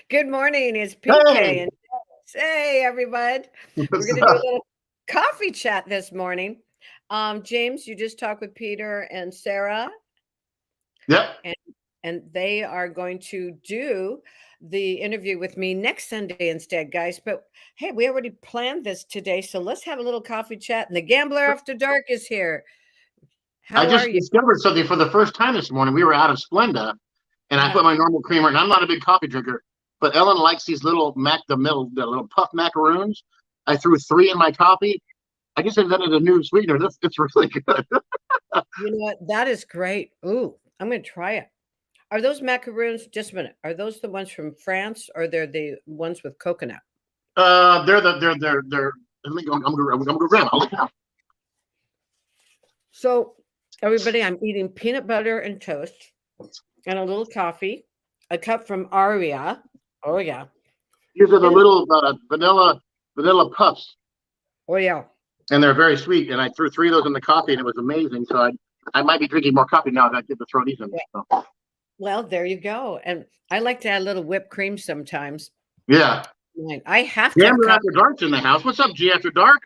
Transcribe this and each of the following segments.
Good morning. It's PK Hey, and hey everyone. We're what's gonna do a up? little coffee chat this morning. James, you just talked with Peter and Sarah, Yep. and they are going to do the interview with me next Sunday instead, guys. But hey, we already planned this today, so let's have a little coffee chat. And the Gambler After Dark is here. I How are just you? discovered something for the first time this morning. We were out of Splenda, and I Uh-huh. put my normal creamer, and I'm not a big coffee drinker, but Ellen likes these little the little puff macaroons. I threw three in my coffee. I guess I've done it a new sweetener. This it's really good. You know what? That is great. Ooh, I'm gonna try it. Are those macaroons? Just a minute. Are those the ones from France, or they're the ones with coconut? They're. Let me go. I'm gonna grab them. So, everybody, I'm eating peanut butter and toast and a little coffee, a cup from Aria. Oh yeah, These are the and little vanilla puffs, oh yeah. and they're very sweet. And I threw three of those in the coffee, and it was amazing. So I might be drinking more coffee now that I get to throw these in. Yeah. So, Well, there you go. And I like to add a little whipped cream sometimes. yeah. I have to have Gambler coffee. After Dark's in the house. What's up, G After Dark?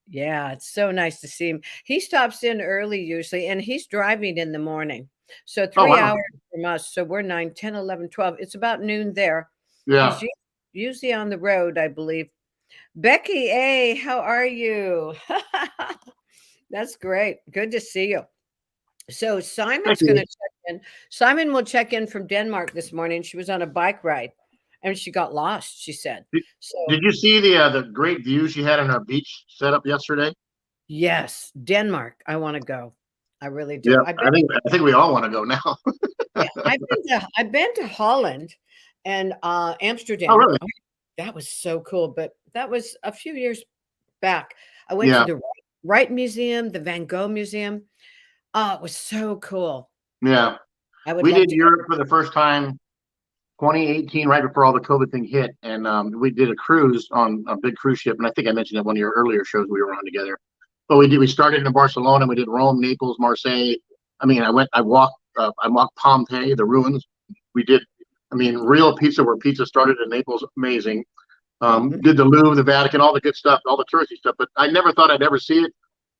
Yeah, it's so nice to see him. He stops in early usually, and he's driving in the morning. So Oh, three wow. hours from us. So we're 9, 10, 11, 12. It's about noon there. He's Yeah. usually on the road, I believe. Becky A, how are you? That's great. Good to see you. So Thank Simon's going to you. check in. Simon will check in from Denmark this morning. She was on a bike ride and she got lost, she said. Did, So, did you see the great view she had on our beach setup yesterday? yes, Denmark. I want to go. I really Yeah, do. I think we all want to go now. Yeah, I've been to Holland and Oh, Amsterdam. really? Oh, that was so cool, but that was a few years back. I went to Yeah, the Wright Museum, the Van Gogh Museum. Oh, it was so cool. yeah. I would We love did to go. Europe for the first time 2018, right before all the COVID thing hit, and we did a cruise on a big cruise ship. And I think I mentioned that one of your earlier shows we were on together. But we did. We started in Barcelona. We did Rome, Naples, Marseille. I mean, I walked. I walked Pompeii, the ruins. We did. I mean, real pizza where pizza started in Naples. Amazing. Mhm. Did the Louvre, the Vatican, all the good stuff, all the touristy stuff. But I never thought I'd ever see it.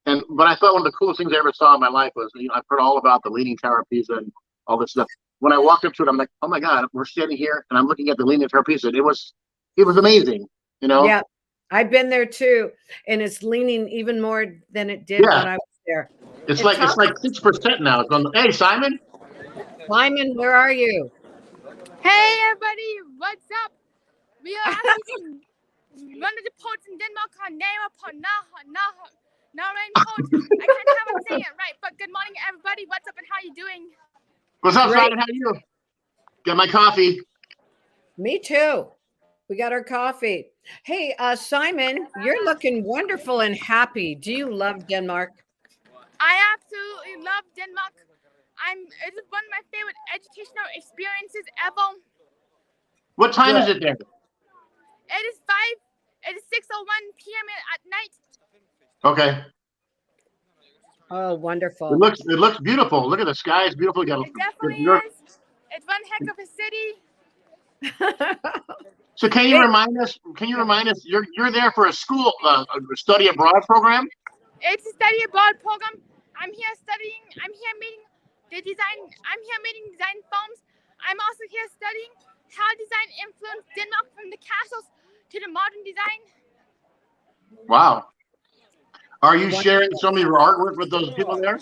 And but I thought one of the coolest things I ever saw in my life was, I've heard all about the Leaning Tower of Pisa and all this stuff. When I walked up to it, I'm like, oh my god, we're standing here and I'm looking at the Leaning Tower of Pisa. It was amazing. You know? Yeah, I've been there too, and it's leaning even more than it did when Yeah. I was there. It's It like it's talks. like 6% now. It's on the, hey Simon. Simon, where are you? Hey everybody, what's up? We are actually from one of the ports in Denmark called Nara Port, Narain Port. I can't have it saying it right, but good morning everybody. What's up and how you doing? What's up, Great. Simon? How are you? Got my coffee. Me too. We got our coffee. Hey, Simon, you're looking wonderful and happy. Do you love Denmark? I absolutely love Denmark. It is one of my favorite educational experiences ever. What time Good. is it there? It is 6:01 p.m. at night. Okay. Oh, It wonderful. looks it looks beautiful. Look at the sky. It's beautiful. You got It definitely you're, is. It's one heck of a city. so can you Hey, remind us? Can you remind us? You're there for a school a study abroad program. It's a study abroad program. I'm here studying. I'm here meeting the design. I'm here meeting design firms. I'm also here studying how design influenced Denmark from the castles to the modern design. Wow. Are you sharing wonderful. some of your artwork with those people there?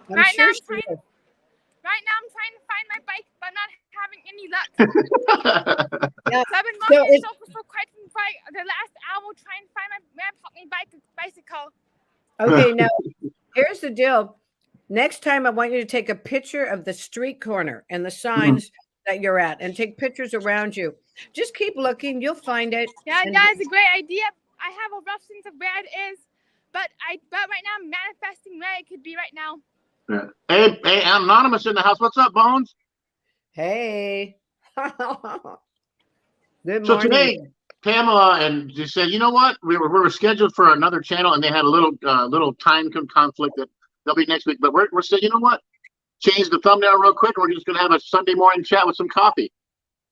I'm Right now, sure I'm she trying. is. Right now, I'm trying to find my bike, but not having any luck. Yeah. So I've been So, walking in circles for quite the last hour trying to find my bicycle. okay, now here's the deal. Next time, I want you to take a picture of the street corner and the signs that you're at, and take pictures around you. Just keep looking; you'll find it. Yeah, And that is a great idea. I have a rough sense of where it is, but right now I'm manifesting where it could be right now. Yeah. Hey, anonymous in the house. What's up, Bones? hey, good So morning. today, Pamela and she said, you know what? We were scheduled for another channel, and they had a little time conflict that they'll be next week. But we're saying, you know what? change the thumbnail real quick. We're just going to have a Sunday morning chat with some coffee.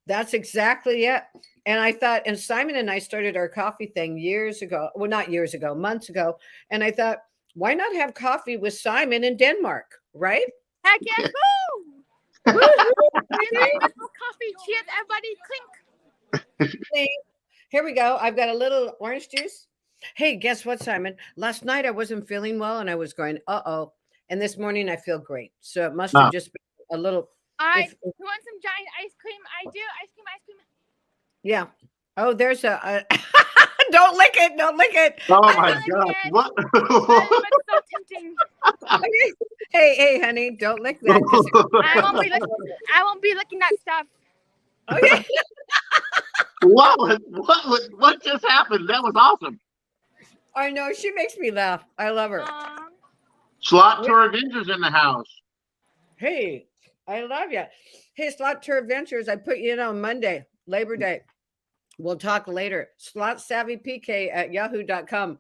That's exactly it. And I thought, and Simon and I started our coffee thing years ago. Well, not years ago, months ago. And I thought, why not have coffee with Simon in Denmark, right? Heck yes, woo! Woo-hoo. Coffee. Cheers, everybody. Clink. Here we go. I've got a little orange juice. Hey, guess what, Simon? Last night I wasn't feeling well and I was going, uh-oh. And this morning I feel great. So it must have just been a little. All right. Who wants some giant ice cream? I do. Ice cream. Yeah. Oh, there's a don't lick it. Don't lick it. Oh my God. What? That's so tempting. Hey, honey, don't lick that. I won't be licking that stuff. Okay. What just happened? That was awesome. I know, she makes me laugh. I love her. Slot Tour Adventures in the house. Hey, I love you. Hey, Slot Tour Adventures, I put you in on Monday, Labor Day. We'll talk later. slotsavvypk@yahoo.com.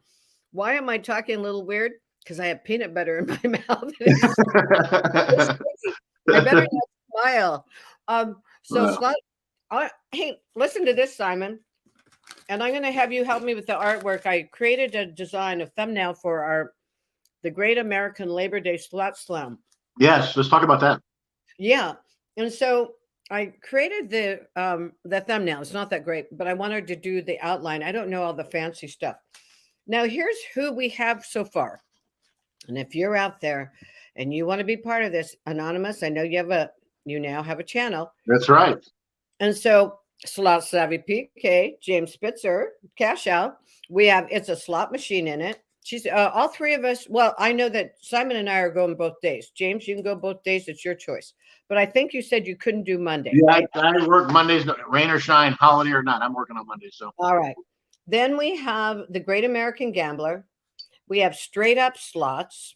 Why am I talking a little weird? Because I have peanut butter in my mouth. I better not smile. Hey, listen to this, Simon. And I'm going to have you help me with the artwork. I created a design, a thumbnail for the Great American Labor Day Slot Slam. Yes, let's talk about that. Yeah. And so I created the thumbnail. It's not that great, but I wanted to do the outline. I don't know all the fancy stuff. Now, here's who we have so far. And if you're out there and you want to be part of this, Anonymous, I know you now have a channel. That's right. And so Slot Savvy PK, James Spitzer, cash out. It's a slot machine in it. She's all three of us. Well, I know that Simon and I are going both days. James, you can go both days. It's your choice. But I think you said you couldn't do Monday. Yeah, right? I work Mondays, rain or shine, holiday or not. I'm working on Mondays. So all right. Then we have the Great American Gambler. We have straight up slots.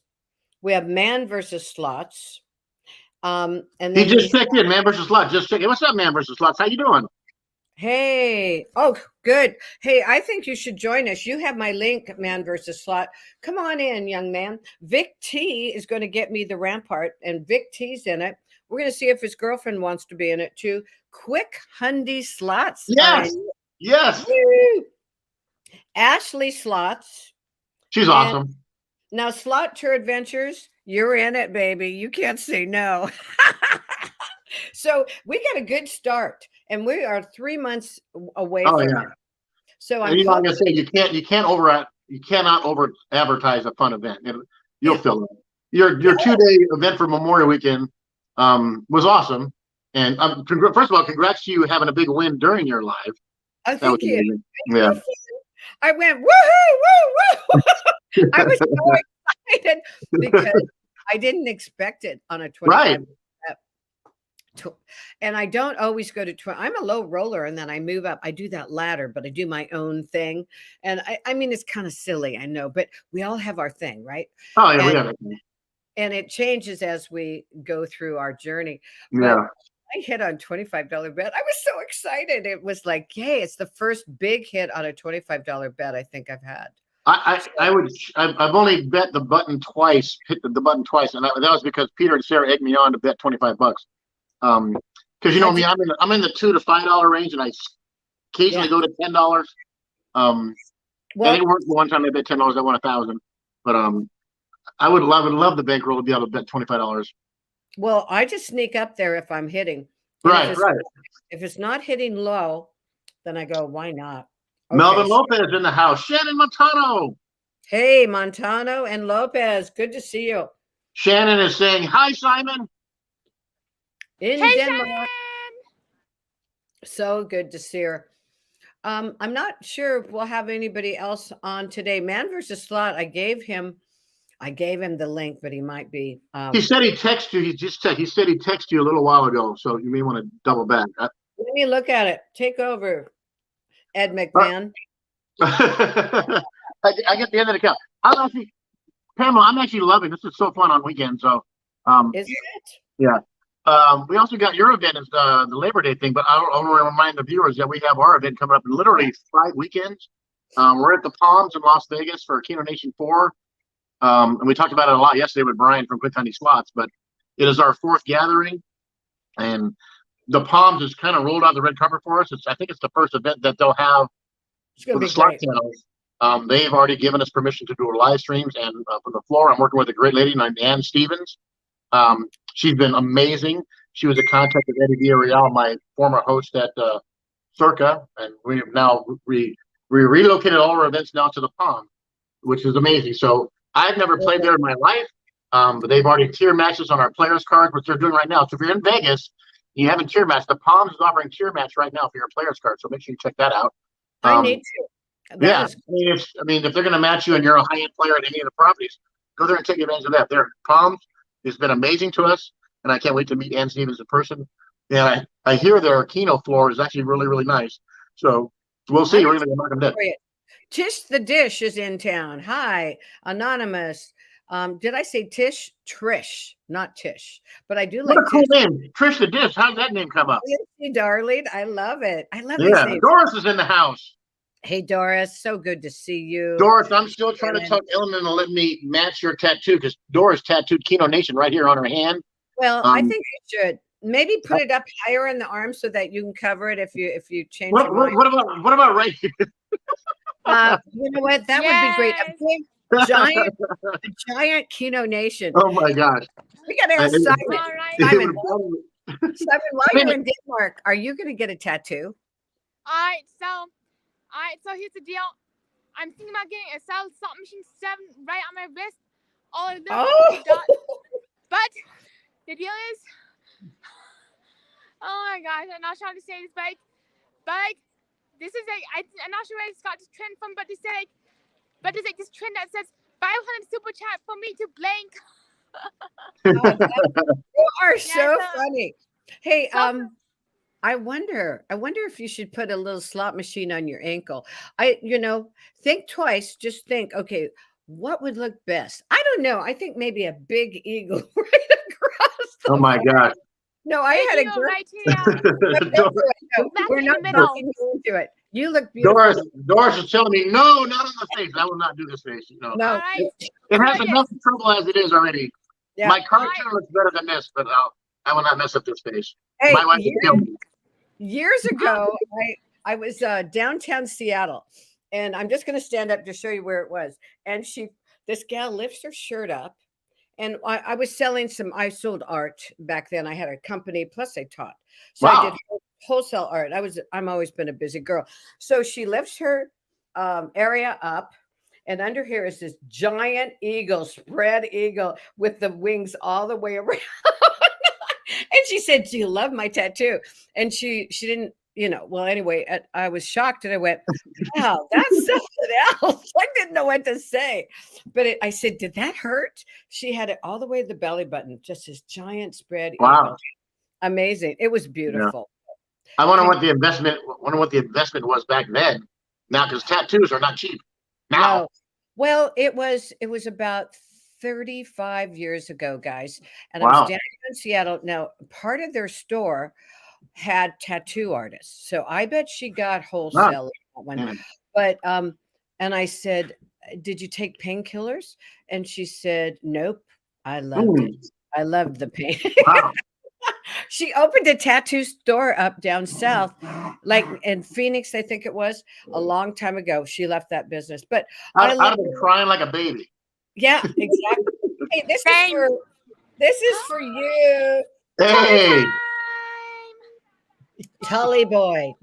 We have man versus slots. And then he just checked in, man versus slots. Just check in. What's up, man versus slots? How you doing? Hey, oh, good. Hey, I think you should join us. You have my link, man versus slot. Come on in, young man. Vic T is going to get me the Rampart, and Vic T's in it. We're going to see if his girlfriend wants to be in it too. Quick Hundy Slots. Yes. Yes. Woo! Ashley Slots. She's awesome. Now, Slot Tour Adventures, you're in it, baby. You can't say no. So we got a good start, and we are 3 months away from it. So I'm like I say, you cannot over advertise a fun event. You'll fill it. Your 2-day event for Memorial Weekend was awesome, and first of all, congrats to you having a big win during your live. Oh, thank you. Yeah. I went woohoo, woo, woo. I was so excited because I didn't expect it on a 25. Right. And I don't always go to 20. I'm a low roller, and then I move up. I do that ladder, but I do my own thing. And I mean, it's kind of silly, I know, but we all have our thing, right? Oh, yeah, we have it. And it changes as we go through our journey. Yeah. But I hit on $25 bet. I was so excited. It was like, yay, it's the first big hit on a $25 bet I think I've had. I've only bet the button twice, hit the button twice, and that was because Peter and Sarah egged me on to bet $25. Because you know me, I'm in the $2 to $5 range, and I occasionally go to $10. Well, it worked one time. I bet $10. I won $1,000. But I would love the bankroll to be able to bet $25. Well, I just sneak up there if I'm hitting. Right. If it's not hitting low, then I go, why not? Okay. Melvin Lopez in the house. Shannon Montano. Hey, Montano and Lopez. Good to see you. Shannon is saying, hi, Simon. In Denmark. Shannon. So good to see her. I'm not sure if we'll have anybody else on today. Man versus Slot, I gave him the link, but he might be. He said he texted you. He said he texted you a little while ago, so you may want to double back. Let me look at it. Take over, Ed McMahon. I get the end of the count. Pamela, I'm actually loving this. Is so fun on weekends. So, isn't it? Yeah. We also got your event is the Labor Day thing, but I want to remind the viewers that we have our event coming up in literally 5 weekends. We're at the Palms in Las Vegas for Keno Nation 4. And we talked about it a lot yesterday with Brian from Quick Hundy Slots, but It is our 4th gathering, and the Palms has kind of rolled out the red carpet for us. I think it's the first event that they'll have It's going for to the be Slack great. channels. They've already given us permission to do live streams, and from the floor, I'm working with a great lady named Ann Stevens. She's been amazing. She was a contact with Eddie Villarreal, my former host at Circa, and we have now we relocated all our events now to the Palm, which is amazing. So I've never played there in my life, but they've already tier matches on our players card, which they're doing right now. So if you're in Vegas, you haven't tier match. The Palms is offering tier match right now for your players card, so make sure you check that out. I need to. Yeah, I mean, if they're going to match you and you're a high-end player at any of the properties, go there and take advantage of that. Their Palms has been amazing to us, and I can't wait to meet Ann Stevens in person. And I hear their Keno floor is actually really, really nice. So we'll see. We're going to go knock them dead. Tish the Dish is in town. Hi, Anonymous. Did I say Tish? Trish, not Tish. But I do like what a cool Tish. name. Trish the Dish. How did that name come up? Darling. I love it. I love these names. Doris is in the house. Hey, Doris. So good to see you. Doris, I'm still trying to talk Ellen to let me match your tattoo because Doris tattooed Keno Nation right here on her hand. Well, I think you should maybe put it up higher in the arm so that you can cover it if you change your mind. What about right here? You know what? That would be great. A giant Keno Nation. Oh my gosh. We got to ask Simon. All right. Simon, while you're in Denmark, are you going to get a tattoo? All right, so here's the deal. I'm thinking about getting a Slot Machine 7 right on my wrist. All of them. But the deal is, oh my gosh, I'm not trying to say this, but this is I'm not sure where it's got this trend from, but there's this trend that says 500 super chat for me to blank. You are so funny. Hey, I wonder if you should put a little slot machine on your ankle. Think twice. Just think, okay, what would look best? I don't know. I think maybe a big eagle right across the my gosh. No, I had a girl right here. We're not looking into it. You look beautiful. Doris is telling me, no, not on the face. I will not do this face. No. Right. It has enough trouble as it is already. Yeah. My cartoon looks better than this, but I will not mess up this face. Hey, my wife years ago, I was downtown Seattle, and I'm just going to stand up to show you where it was. And this gal lifts her shirt up, and I was selling I sold art back then. I had a company, plus I taught. So I did wholesale art. I'm always been a busy girl. So she lifts her area up, and under here is this giant eagle, spread eagle with the wings all the way around. And she said, "Do you love my tattoo?" And she didn't, well, anyway, I was shocked, and I went, "Wow, that's something else." I didn't know what to say, but I said, "Did that hurt?" She had it all the way to the belly button, just this giant spread eagle. Amazing. It was beautiful. Yeah. I wonder what the investment was back then. Now, because tattoos are not cheap. Now. No. Well, it was about 35 years ago, guys. And I was down in Seattle. Now, part of their store had tattoo artists. So I bet she got wholesale one. But and I said, "Did you take painkillers?" And she said, "Nope. I loved it. I loved the pain." Wow. She opened a tattoo store up down south, like in Phoenix, I think it was, a long time ago. She left that business. But I'd have been crying like a baby. Yeah, exactly. Hey, this is for you. Hey. Tully boy.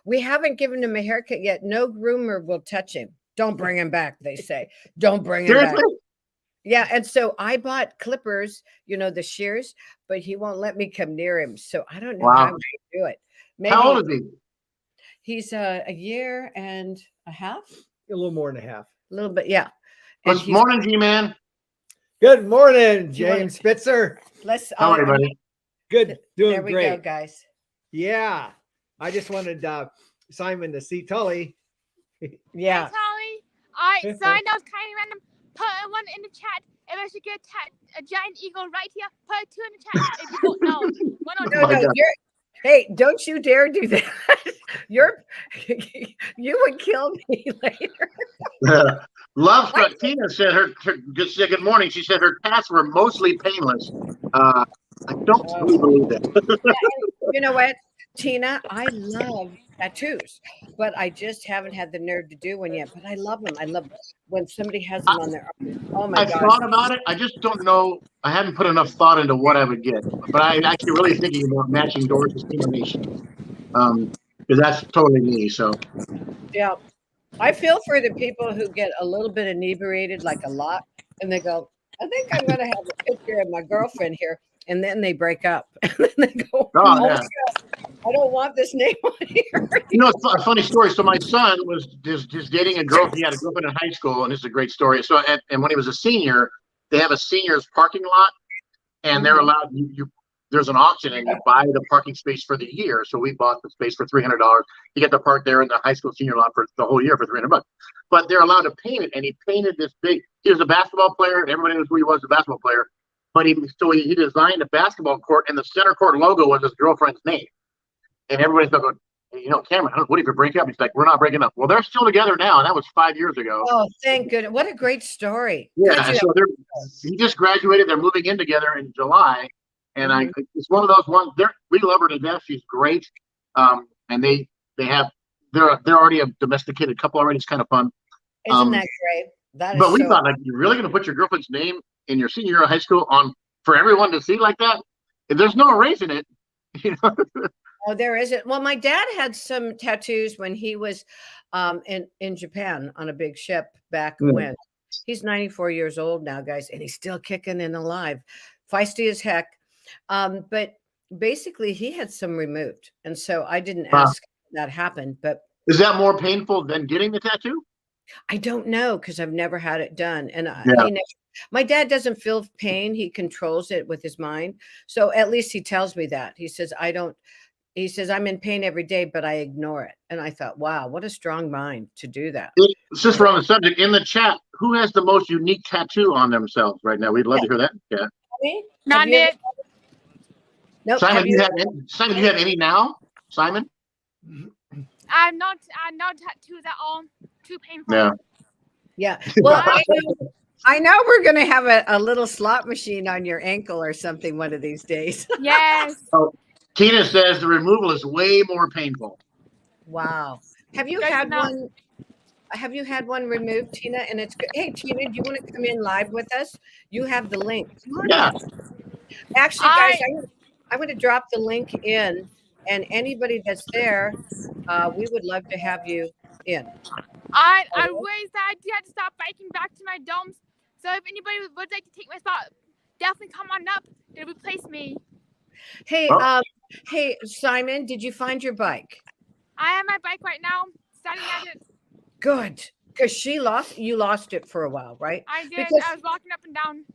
We haven't given him a haircut yet. No groomer will touch him. Don't bring him back, they say. Don't bring him back. Yeah, and so I bought clippers, the shears, but he won't let me come near him. So I don't know how I'm going to do it. Maybe, how old is he? He's a year and a half. A little more than a half. A little bit, yeah. Good morning, G-Man. Good morning, James Spitzer. How are you, buddy? Good, doing there we great. Go, guys. Yeah, I just wanted Simon to see Tully. Yeah. Hey, Tully. All right, so I know it's kind of random. Put one in the chat. If I should get a giant eagle right here, put 2 in the chat. If you don't know, one or two. Hey, don't you dare do that. You would kill me later. Love Tina said said good morning. She said her tats were mostly painless. I don't really believe that. You know what, Tina? I love tattoos, but I just haven't had the nerve to do one yet. But I love them. I love when somebody has them on their arm. Oh my I've gosh. thought about it. I just don't know. I haven't put enough thought into what I would get. But I'm actually really thinking about matching Doris' Tina Nation. Because that's totally me. So Yeah. I feel for the people who get a little bit inebriated, like a lot, and they go, I think I'm going to have a picture of my girlfriend here. And then they break up. And then they go, oh, oh my yeah. God, I don't want this name on here. You know, it's a funny story. So my son was just dating a girl. He had a girlfriend in high school, and this is a great story. So, and when he was a senior, they have a seniors parking lot, and they're allowed. There's an auction, and you buy the parking space for the year. So we bought the space for $300. You get to park there in the high school senior lot for the whole year for $300. But they're allowed to paint it, and he painted this big. He was a basketball player, and everybody knows who he was, a basketball player. But he designed a basketball court, and the center court logo was his girlfriend's name. And everybody's going, you know, Cameron, what if you break up? He's like, we're not breaking up. Well, they're still together now, and that was 5 years ago. Oh, thank goodness. What a great story. Yeah, so he just graduated. They're moving in together in July. And it's one of those ones. We love her to death. She's great. And they're already a domesticated couple already. It's kind of fun. Isn't that great? But we thought, like, you're really going to put your girlfriend's name in your senior year of high school on for everyone to see like that? There's no erasing it, you know. Oh, there isn't. Well, my dad had some tattoos when he was in Japan on a big ship back when. He's 94 years old now, guys, and he's still kicking and alive, feisty as heck. But basically, he had some removed, and so I didn't ask that happened. But is that more painful than getting the tattoo? I don't know because I've never had it done, and my dad doesn't feel pain. He controls it with his mind, so at least he tells me that. He says I don't. He says, I'm in pain every day, but I ignore it. And I thought, wow, what a strong mind to do that. Since we're on the subject, in the chat, who has the most unique tattoo on themselves right now? We'd love to hear that. Yeah. Not it. No, Simon, you have any now? Simon? I'm not tattoos at all. Too painful. Yeah. Yeah. Well, I know we're going to have a little slot machine on your ankle or something one of these days. Yes. Oh, Tina says the removal is way more painful. Wow. Have you had one? Have you had one removed, Tina? And it's good. Hey, Tina, do you want to come in live with us? You have the link. Yeah. Actually, guys, I'm going to drop the link in, and anybody that's there, we would love to have you in. I really sad I had to stop biking back to my domes. So if anybody would like to take my spot, definitely come on up and replace me. Hey, hey, Simon, did you find your bike? I have my bike right now, standing at it. Good, because you lost it for a while, right? I did. Because I was walking up and down.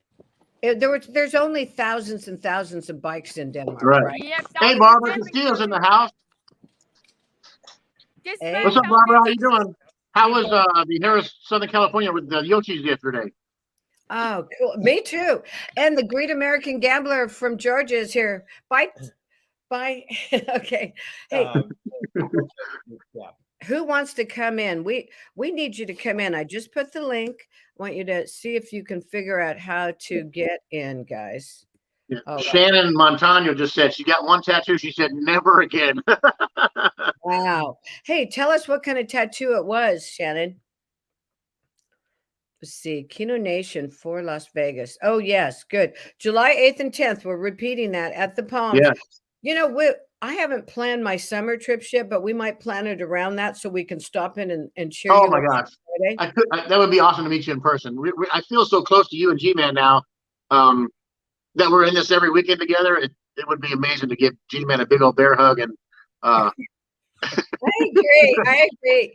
There's only thousands and thousands of bikes in Denmark, right? Yep, hey, Barbara Castillo's in the house. Hey. What's up, Barbara? How you doing? How was the Harris, Southern California with the Yochis yesterday? Oh, cool. Me too. And the great American gambler from Georgia is here. Bye. Okay. Hey, who wants to come in? We need you to come in. I just put the link. I want you to see if you can figure out how to get in, guys. Yeah. Oh, Shannon Montano just said she got one tattoo. She said never again. Wow. Hey, tell us what kind of tattoo it was, Shannon. Let's see. Kino Nation for Las Vegas. Oh, yes. Good. July 8th and 10th. We're repeating that at the Palms. Yeah. You know, I haven't planned my summer trips yet, but we might plan it around that so we can stop in and cheer. Oh, my gosh. That would be awesome to meet you in person. I feel so close to you and G-Man now that we're in this every weekend together. It would be amazing to give G-Man a big old bear hug. And I agree.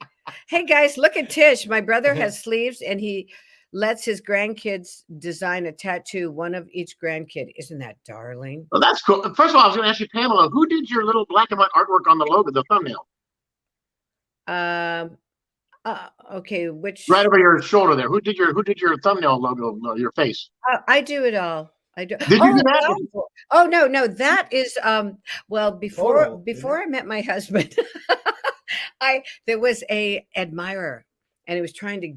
Hey, guys, look at Tish. My brother has sleeves, and he lets his grandkids design a tattoo, one of each grandkid. Isn't that darling? Well, that's cool. First of all, I was going to ask you, Pamela, who did your little black and white artwork on the logo, the thumbnail? Okay, which right over your shoulder there. Who did your thumbnail logo? Your face. I do it all. I do. Did you do that? Oh no, that is well before I met my husband, there was a admirer. and he was trying to,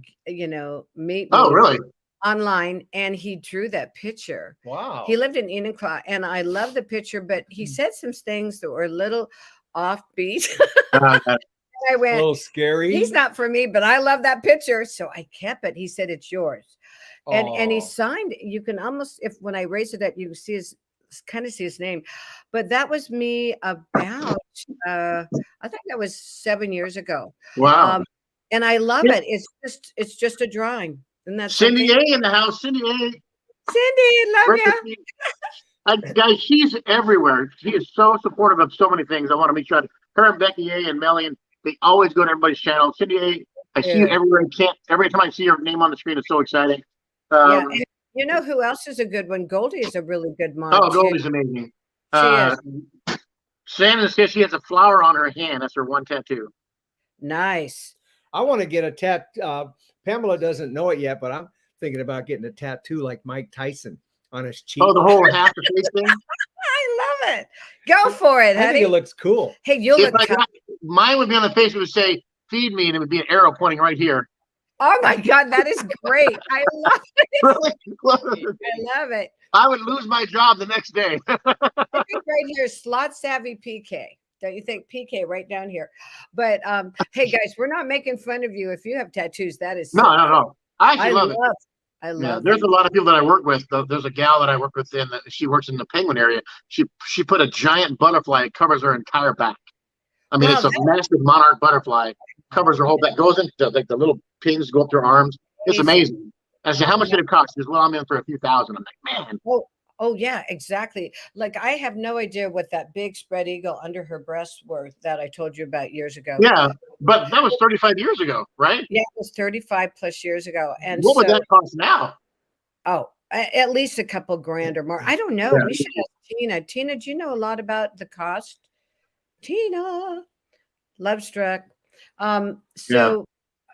meet Oh, me really? online, and he drew that picture. Wow. He lived in Enumclaw, and I love the picture, but he said some things that were a little offbeat. Uh, I A went, little scary. he's not for me, but I love that picture. So I kept it. He said, it's yours. And he Oh. signed, you can almost, if when I raise it up, you see kind of see his name. But that was me about, I think that was 7 years ago. wow. And I love it. It's just a drawing. And that's Cindy something. A in the house. Cindy A. Cindy, love Great to you. see you. Guys, she's everywhere. She is so supportive of so many things. I want to make sure her and Becky A and Melly, and they always go to everybody's channel. Cindy A, I see you Yeah. everywhere. Every time I see her name on the screen, it's so exciting. Yeah. And you know who else is a good one? Goldie is a really good mod Oh, too. Goldie's amazing. She is. Shannon says she has a flower on her hand. That's her one tattoo. Nice. I want to get a tattoo. Pamela doesn't know it yet, but I'm thinking about getting a tattoo like Mike Tyson on his cheek. Oh, the whole half the face thing. I love it. Go for it, I honey. think it looks cool. Hey, you'll If look I tough. got, mine would be on the face. It would say "Feed me," and it would be an arrow pointing right here. Oh my God, that is great. I love it. Really? I love it. I would lose my job the next day. I think right here is slot savvy PK. Don't you think? PK right down here. But hey guys, we're not making fun of you if you have tattoos. That is so No. cool. I actually love it. I Yeah, love there's it. a lot of people that I work with. There's a gal that I work with she works in the penguin area. She put a giant butterfly. It covers her entire back. I mean, Wow, it's a massive monarch butterfly. Covers her whole back. Goes into like the little pins go up to her arms. It's amazing. I said, how much did it cost? She goes, well, I'm in for a few thousand. I'm like, man. Oh yeah, exactly. Like I have no idea what that big spread eagle under her breasts were that I told you about years ago. Yeah, but that was 35 years ago, right? Yeah, it was 35 plus years ago. And what would that cost now? Oh, at least a couple grand or more. I don't know. Yeah. We should ask Tina. Tina, do you know a lot about the cost? Tina, love struck. So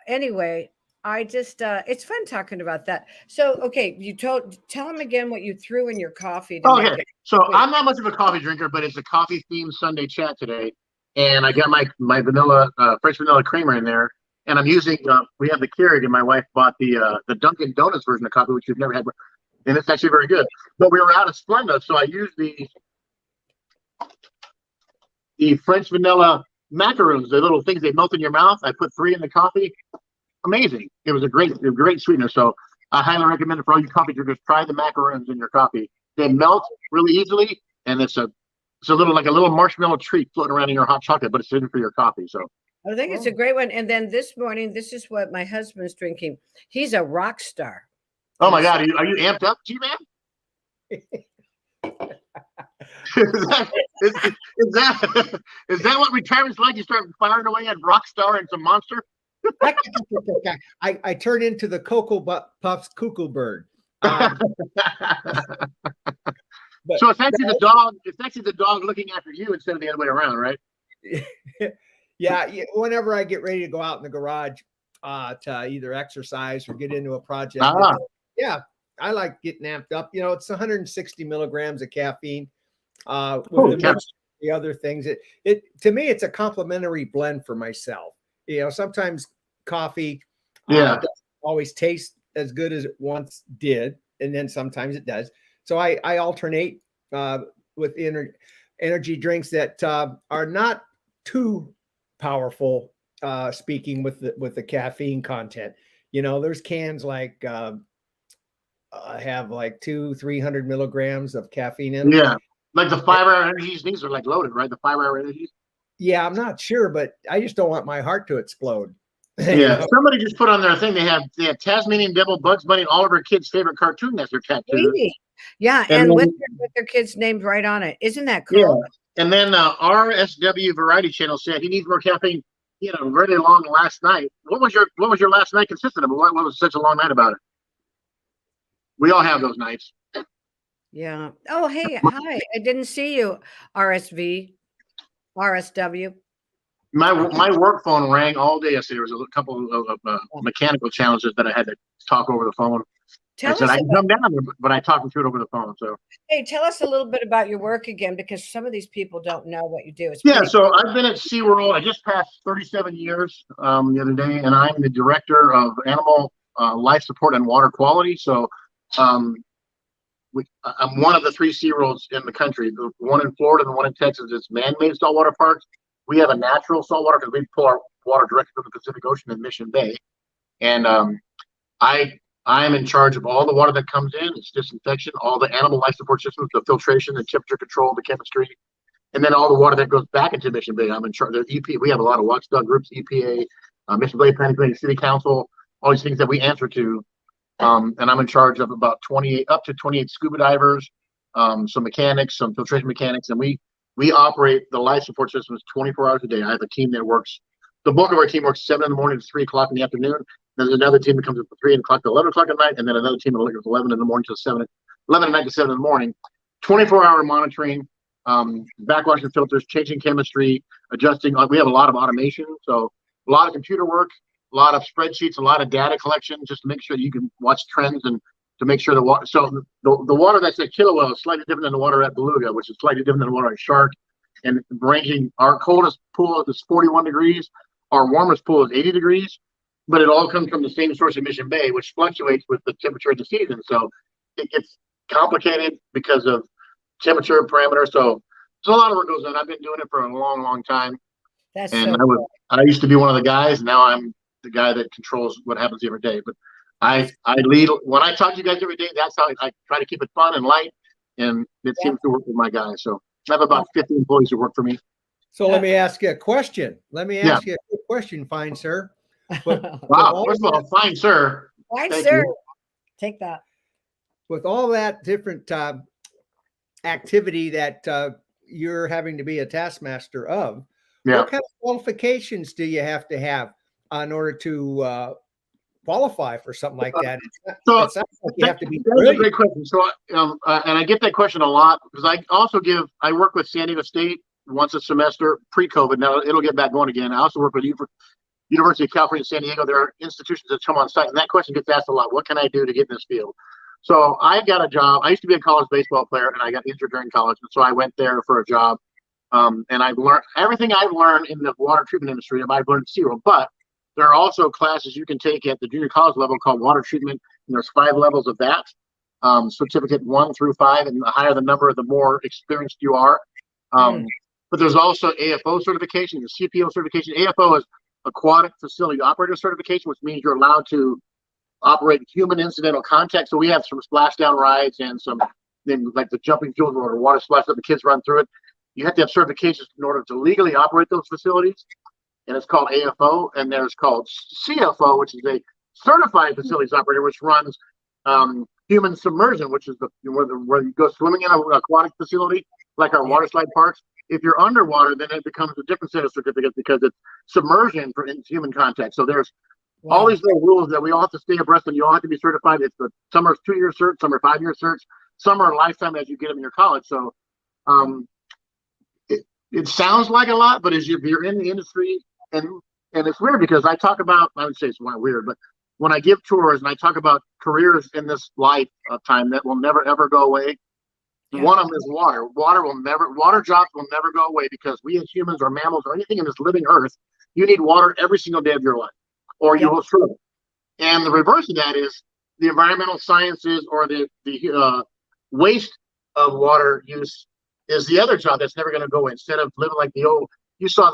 anyway, I just it's fun talking about that. So okay, tell them again what you threw in your coffee to make Okay, it. so I'm not much of a coffee drinker, but it's a coffee themed Sunday chat today, and I got my vanilla French vanilla creamer in there, and I'm using we have the Keurig, and my wife bought the Dunkin' Donuts version of coffee, which you've never had, and it's actually very good. But we were out of Splenda, so I used the French vanilla macaroons, the little things they melt in your mouth. I put 3 in the coffee. Amazing. It was a great sweetener. So I highly recommend it for all you coffee drinkers. Try the macaroons in your coffee. They melt really easily, and it's a little marshmallow treat floating around in your hot chocolate, but it's in for your coffee. So I think it's a great one. And then this morning, this is what my husband's drinking. He's a rock star. oh my God, are you amped up, G-Man? is that what retirement's like? You start firing away at Rockstar and some Monster? I turn into the Cocoa Puffs cuckoo bird. So it's actually the dog. It's actually the dog looking after you instead of the other way around, right? Yeah. Whenever I get ready to go out in the garage to either exercise or get into a project, yeah, I like getting amped up. It's 160 milligrams of caffeine. With the other things, it to me, it's a complimentary blend for myself. Sometimes coffee doesn't always taste as good as it once did, and then sometimes it does. So I alternate with energy drinks that are not too powerful, speaking with the caffeine content. There's cans like have like 200-300 milligrams of caffeine in them. Yeah, like the 5-hour energies. These are like loaded, right? The 5-hour energies. Yeah, I'm not sure, but I just don't want my heart to explode. Yeah, somebody just put on their thing. They have Tasmanian Devil, Bugs Bunny, and all of our kids' favorite cartoon. That's their tattoo. Yeah, and with their kids' names right on it. Isn't that cool? Yeah. And then RSW Variety Channel said he needs more caffeine. Really long last night. What was your last night consistent of? What was such a long night about it? We all have those nights. Yeah. Oh, hey, hi. I didn't see you, RSW. My work phone rang all day yesterday. There was a couple of mechanical challenges that I had to talk over the phone. I Tell said us I can about, come down there, but I talked him through it over the phone. So hey, tell us a little bit about your work again, because some of these people don't know what you do. It's yeah, pretty. so I've been at SeaWorld. I just passed 37 years the other day, and I'm the director of animal life support and water quality. So um, I'm one of the 3 SeaWorlds in the country. The one in Florida and the one in Texas is man-made saltwater parks. We have a natural saltwater because we pull our water directly from the Pacific Ocean in Mission Bay. And I'm in charge of all the water that comes in, its disinfection, all the animal life support systems, the filtration, the temperature control, the chemistry, and then all the water that goes back into Mission Bay. I'm in charge of EP. We have a lot of watchdog groups, EPA, Mission Bay Planning Committee, City Council, all these things that we answer to. And I'm in charge of about 28 scuba divers, some mechanics, some filtration mechanics, and we operate the life support systems 24 hours a day. I have a team that works. The bulk of our team works 7 in the morning to 3 o'clock in the afternoon. There's another team that comes up from 3 o'clock to 11 o'clock at night, and then another team that works 11 in the morning to 11 at night to 7 in the morning. 24-hour monitoring, backwashing filters, changing chemistry, adjusting. We have a lot of automation, so a lot of computer work, a lot of spreadsheets, a lot of data collection, just to make sure that you can watch trends and to make sure the water. So the water that's at Killer Whale is slightly different than the water at Beluga, which is slightly different than the water at Shark. And ranging, our coldest pool is 41 degrees, our warmest pool is 80 degrees, but it all comes from the same source in Mission Bay, which fluctuates with the temperature of the season. So it gets complicated because of temperature parameters. So there's a lot of work goes on. I've been doing it for a long, long time. That's And so cool. I used to be one of the guys. Now I'm the guy that controls what happens every day. But I lead when I talk to you guys every day. That's how I try to keep it fun and light, and it seems to work with my guys. So I have about 50 employees who work for me. So let me ask you a question. Let me ask you a quick question, fine sir. Wow, first of all, fine sir. Fine, Thank sir. you. Take that. With all that different activity that you're having to be a taskmaster of, what kind of qualifications do you have to have in order to qualify for something like that? It sounds like you have to be That's a great question. So, and I get that question a lot because I work with San Diego State once a semester pre-COVID. Now it'll get back going again. I also work with University of California, San Diego. There are institutions that come on site, and that question gets asked a lot. What can I do to get in this field? So I got a job. I used to be a college baseball player, and I got injured during college, and so I went there for a job. And I've learned everything I've learned in the water treatment industry. I've learned at SeaWorld, but there are also classes you can take at the junior college level called water treatment, and there's 5 levels of that. Certificate 1 through 5, and the higher the number, the more experienced you are. But there's also AFO certification, the CPO certification. AFO is Aquatic Facility Operator certification, which means you're allowed to operate human incidental contact. So we have some splashdown rides and some like the jumping field where the water splashes up, the kids run through it. You have to have certifications in order to legally operate those facilities, and it's called AFO. And there's called CFO, which is a Certified Facilities Operator, which runs human submersion, which is where you go swimming in an aquatic facility, like our water slide parks. If you're underwater, then it becomes a different set of certificates because it's submersion for human contact. So there's all these little rules that we all have to stay abreast of. You all have to be certified. Some are 2-year certs, some are 5-year certs, some are a lifetime as you get them in your college. So it sounds like a lot, but as you're in the industry, and it's weird because I would say it's not weird, but when I give tours and I talk about careers in this lifetime that will never ever go away, one of them is water. Water jobs will never go away because we as humans or mammals or anything in this living earth, you need water every single day of your life, or you will struggle. And the reverse of that is the environmental sciences or the waste of water use is the other job that's never going to go away. Instead of living like you saw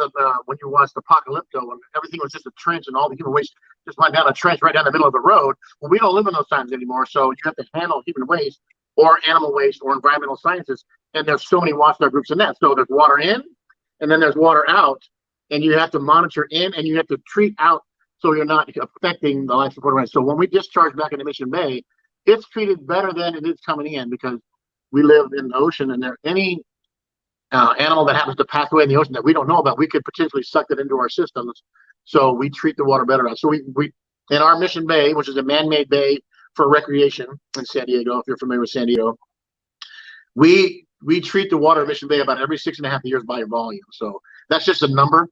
when you watched Apocalypto, when everything was just a trench and all the human waste just went down a trench right down the middle of the road. Well, we don't live in those times anymore. So you have to handle human waste or animal waste or environmental sciences. And there's so many watchdog groups in that. So there's water in, and then there's water out, and you have to monitor in and you have to treat out so you're not affecting the life support. So when we discharge back into Mission Bay, it's treated better than it is coming in because we live in the ocean, and any animal that happens to pass away in the ocean that we don't know about, we could potentially suck it into our systems. So we treat the water better. So we in our Mission Bay, which is a man-made bay for recreation in San Diego, if you're familiar with San Diego, we treat the water of Mission Bay about every 6.5 years by volume. So that's just a number.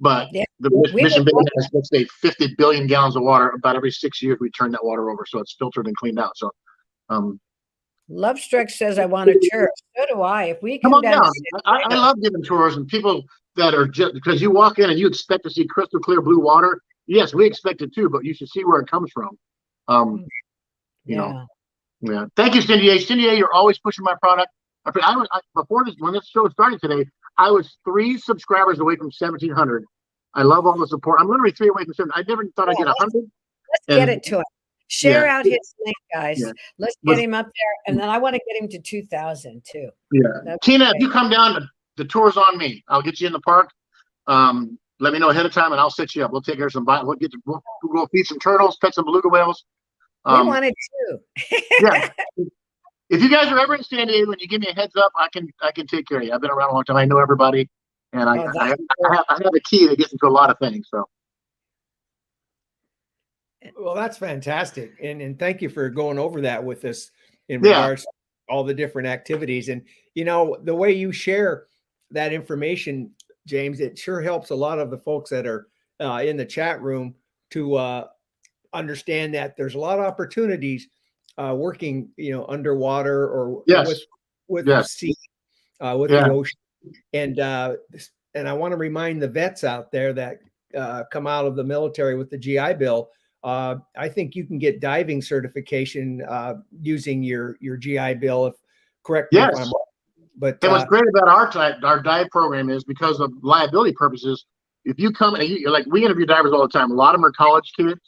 But Yeah. the We Mission were Bay has, let's say, 50 billion gallons of water. About every 6 years, we turn that water over, so it's filtered and cleaned out. So, Love Struck says, I want a tour. So do I. If we come come on down to down. San I Diego, love giving tours, and people that are just because you walk in and you expect to see crystal clear blue water. Yes, we expect it too, but you should see where it comes from. You know, yeah. Thank you, Cindy A. Cindy A, you're always pushing my product. Before this, when this show started today, I was 3 subscribers away from 1,700. I love all the support. I'm literally 3 away from 7. I never thought I'd get 100. let's get it to him. Share out his link, guys. Yeah. Let's get him up there, and then I want to get him to 2,000 too. Yeah, Tina, if you come down, the tour's on me. I'll get you in the park. Let me know ahead of time, and I'll set you up. We'll take care of some. We'll go feed some turtles, pet some beluga whales. We wanted to. Yeah. If you guys are ever in San Diego and you give me a heads up, I can take care of you. I've been around a long time. I know everybody, and I have a key that gets into a lot of things. So. Well, that's fantastic. And thank you for going over that with us in regards to all the different activities. And, you know, the way you share that information, James, it sure helps a lot of the folks that are in the chat room to understand that there's a lot of opportunities working, you know, underwater or with the sea, with the ocean. And I want to remind the vets out there that come out of the military with the GI Bill. I think you can get diving certification using your GI Bill. Correct me if I'm wrong. But what's great about our dive program is because of liability purposes. If you come and like we interview divers all the time, a lot of them are college kids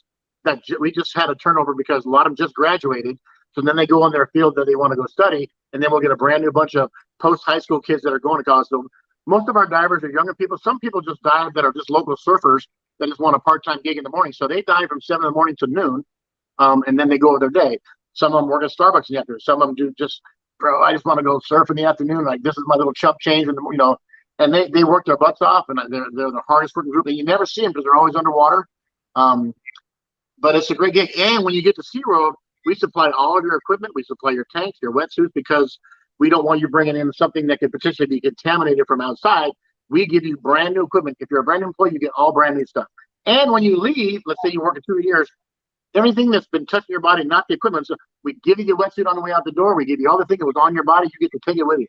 that we just had a turnover because a lot of them just graduated. So then they go on their field that they want to go study, and then we'll get a brand new bunch of post high school kids that are going to college. So most of our divers are younger people. Some people just dive that are just local surfers that just want a part-time gig in the morning. So they dive from 7 in the morning to noon, and then they go their day. Some of them work at Starbucks in the afternoon. Some of them do just, bro, I just want to go surf in the afternoon. Like, this is my little chump change, and you know, and they work their butts off, and they're the hardest working group. And you never see them because they're always underwater. But it's a great gig. And when you get to SeaWorld, we supply all of your equipment. We supply your tanks, your wetsuits, because we don't want you bringing in something that could potentially be contaminated from outside. We give you brand new equipment. If you're a brand new employee, you get all brand new stuff. And when you leave, let's say you work for 2 years, everything that's been touching your body, not the equipment. So we give you the wetsuit on the way out the door. We give you all the thing that was on your body. You get to take it with you.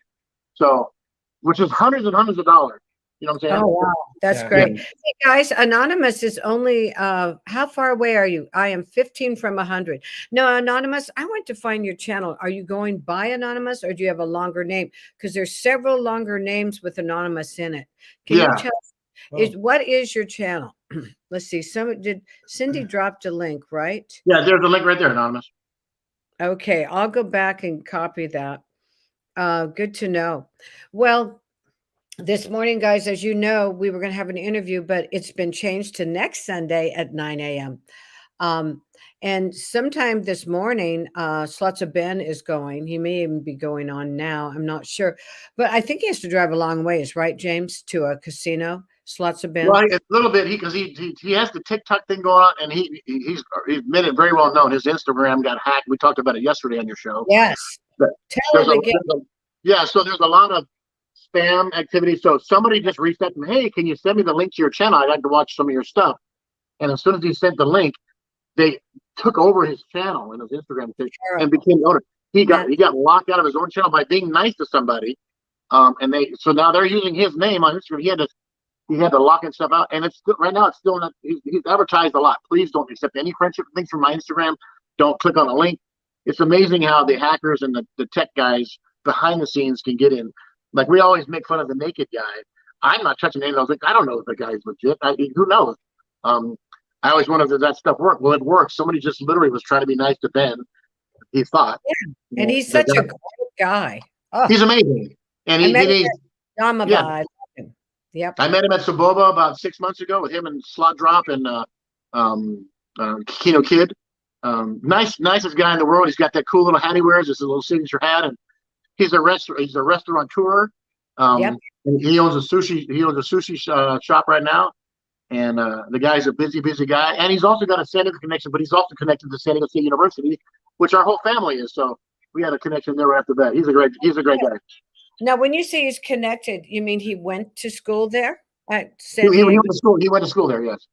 So, which is hundreds and hundreds of dollars. You know what I'm saying? Oh, wow. That's great. Yeah. Hey, guys, Anonymous is only, how far away are you? I am 15 from 100. No, Anonymous, I want to find your channel. Are you going by Anonymous, or do you have a longer name? Because there's several longer names with Anonymous in it. Can you tell us, what is your channel? Let's see. Cindy dropped a link, right? Yeah, there's a link right there, Anonymous. Okay, I'll go back and copy that. Good to know. Well, this morning, guys, as you know, we were going to have an interview, but it's been changed to next Sunday at 9 a.m. And sometime this morning, Slots of Ben is going. He may even be going on now. I'm not sure. But I think he has to drive a long ways, right, James, to a casino? Slots of Ben? Well, a little bit, because he has the TikTok thing going on, and he's made it very well known. His Instagram got hacked. We talked about it yesterday on your show. Yes. Tell it again. So there's a lot of spam activity. So somebody just reached out to me, hey, can you send me the link to your channel? I'd like to watch some of your stuff. And as soon as he sent the link, they took over his channel and his Instagram page and became the owner. He got locked out of his own channel by being nice to somebody. So now they're using his name on Instagram. He had to lock and stuff out, and it's still, right now it's still not. He's advertised a lot. Please don't accept any friendship things from my Instagram. Don't click on a link. It's amazing how the hackers and the tech guys behind the scenes can get in. Like, we always make fun of the naked guy. I'm not touching any of those. Like, I don't know if the guy's legit. Who knows? I always wonder if that stuff worked. Well, it works. Somebody just literally was trying to be nice to Ben. He thought. Yeah. And he's such a great guy. Oh. He's amazing. And he's Yep. I met him at Saboba about 6 months ago with him and Slot Drop and Kino Kid. Nicest guy in the world. He's got that cool little hat he wears. It's a little signature hat, and he's a restaurateur. And he owns a sushi shop right now. And the guy's a busy guy. And he's also got a San Diego connection, but he's also connected to San Diego State University, which our whole family is. So we had a connection there right after that. He's a great guy. Now, when you say he's connected, you mean he went to school there? At San He Diego. went to school. He went to school there. Yes.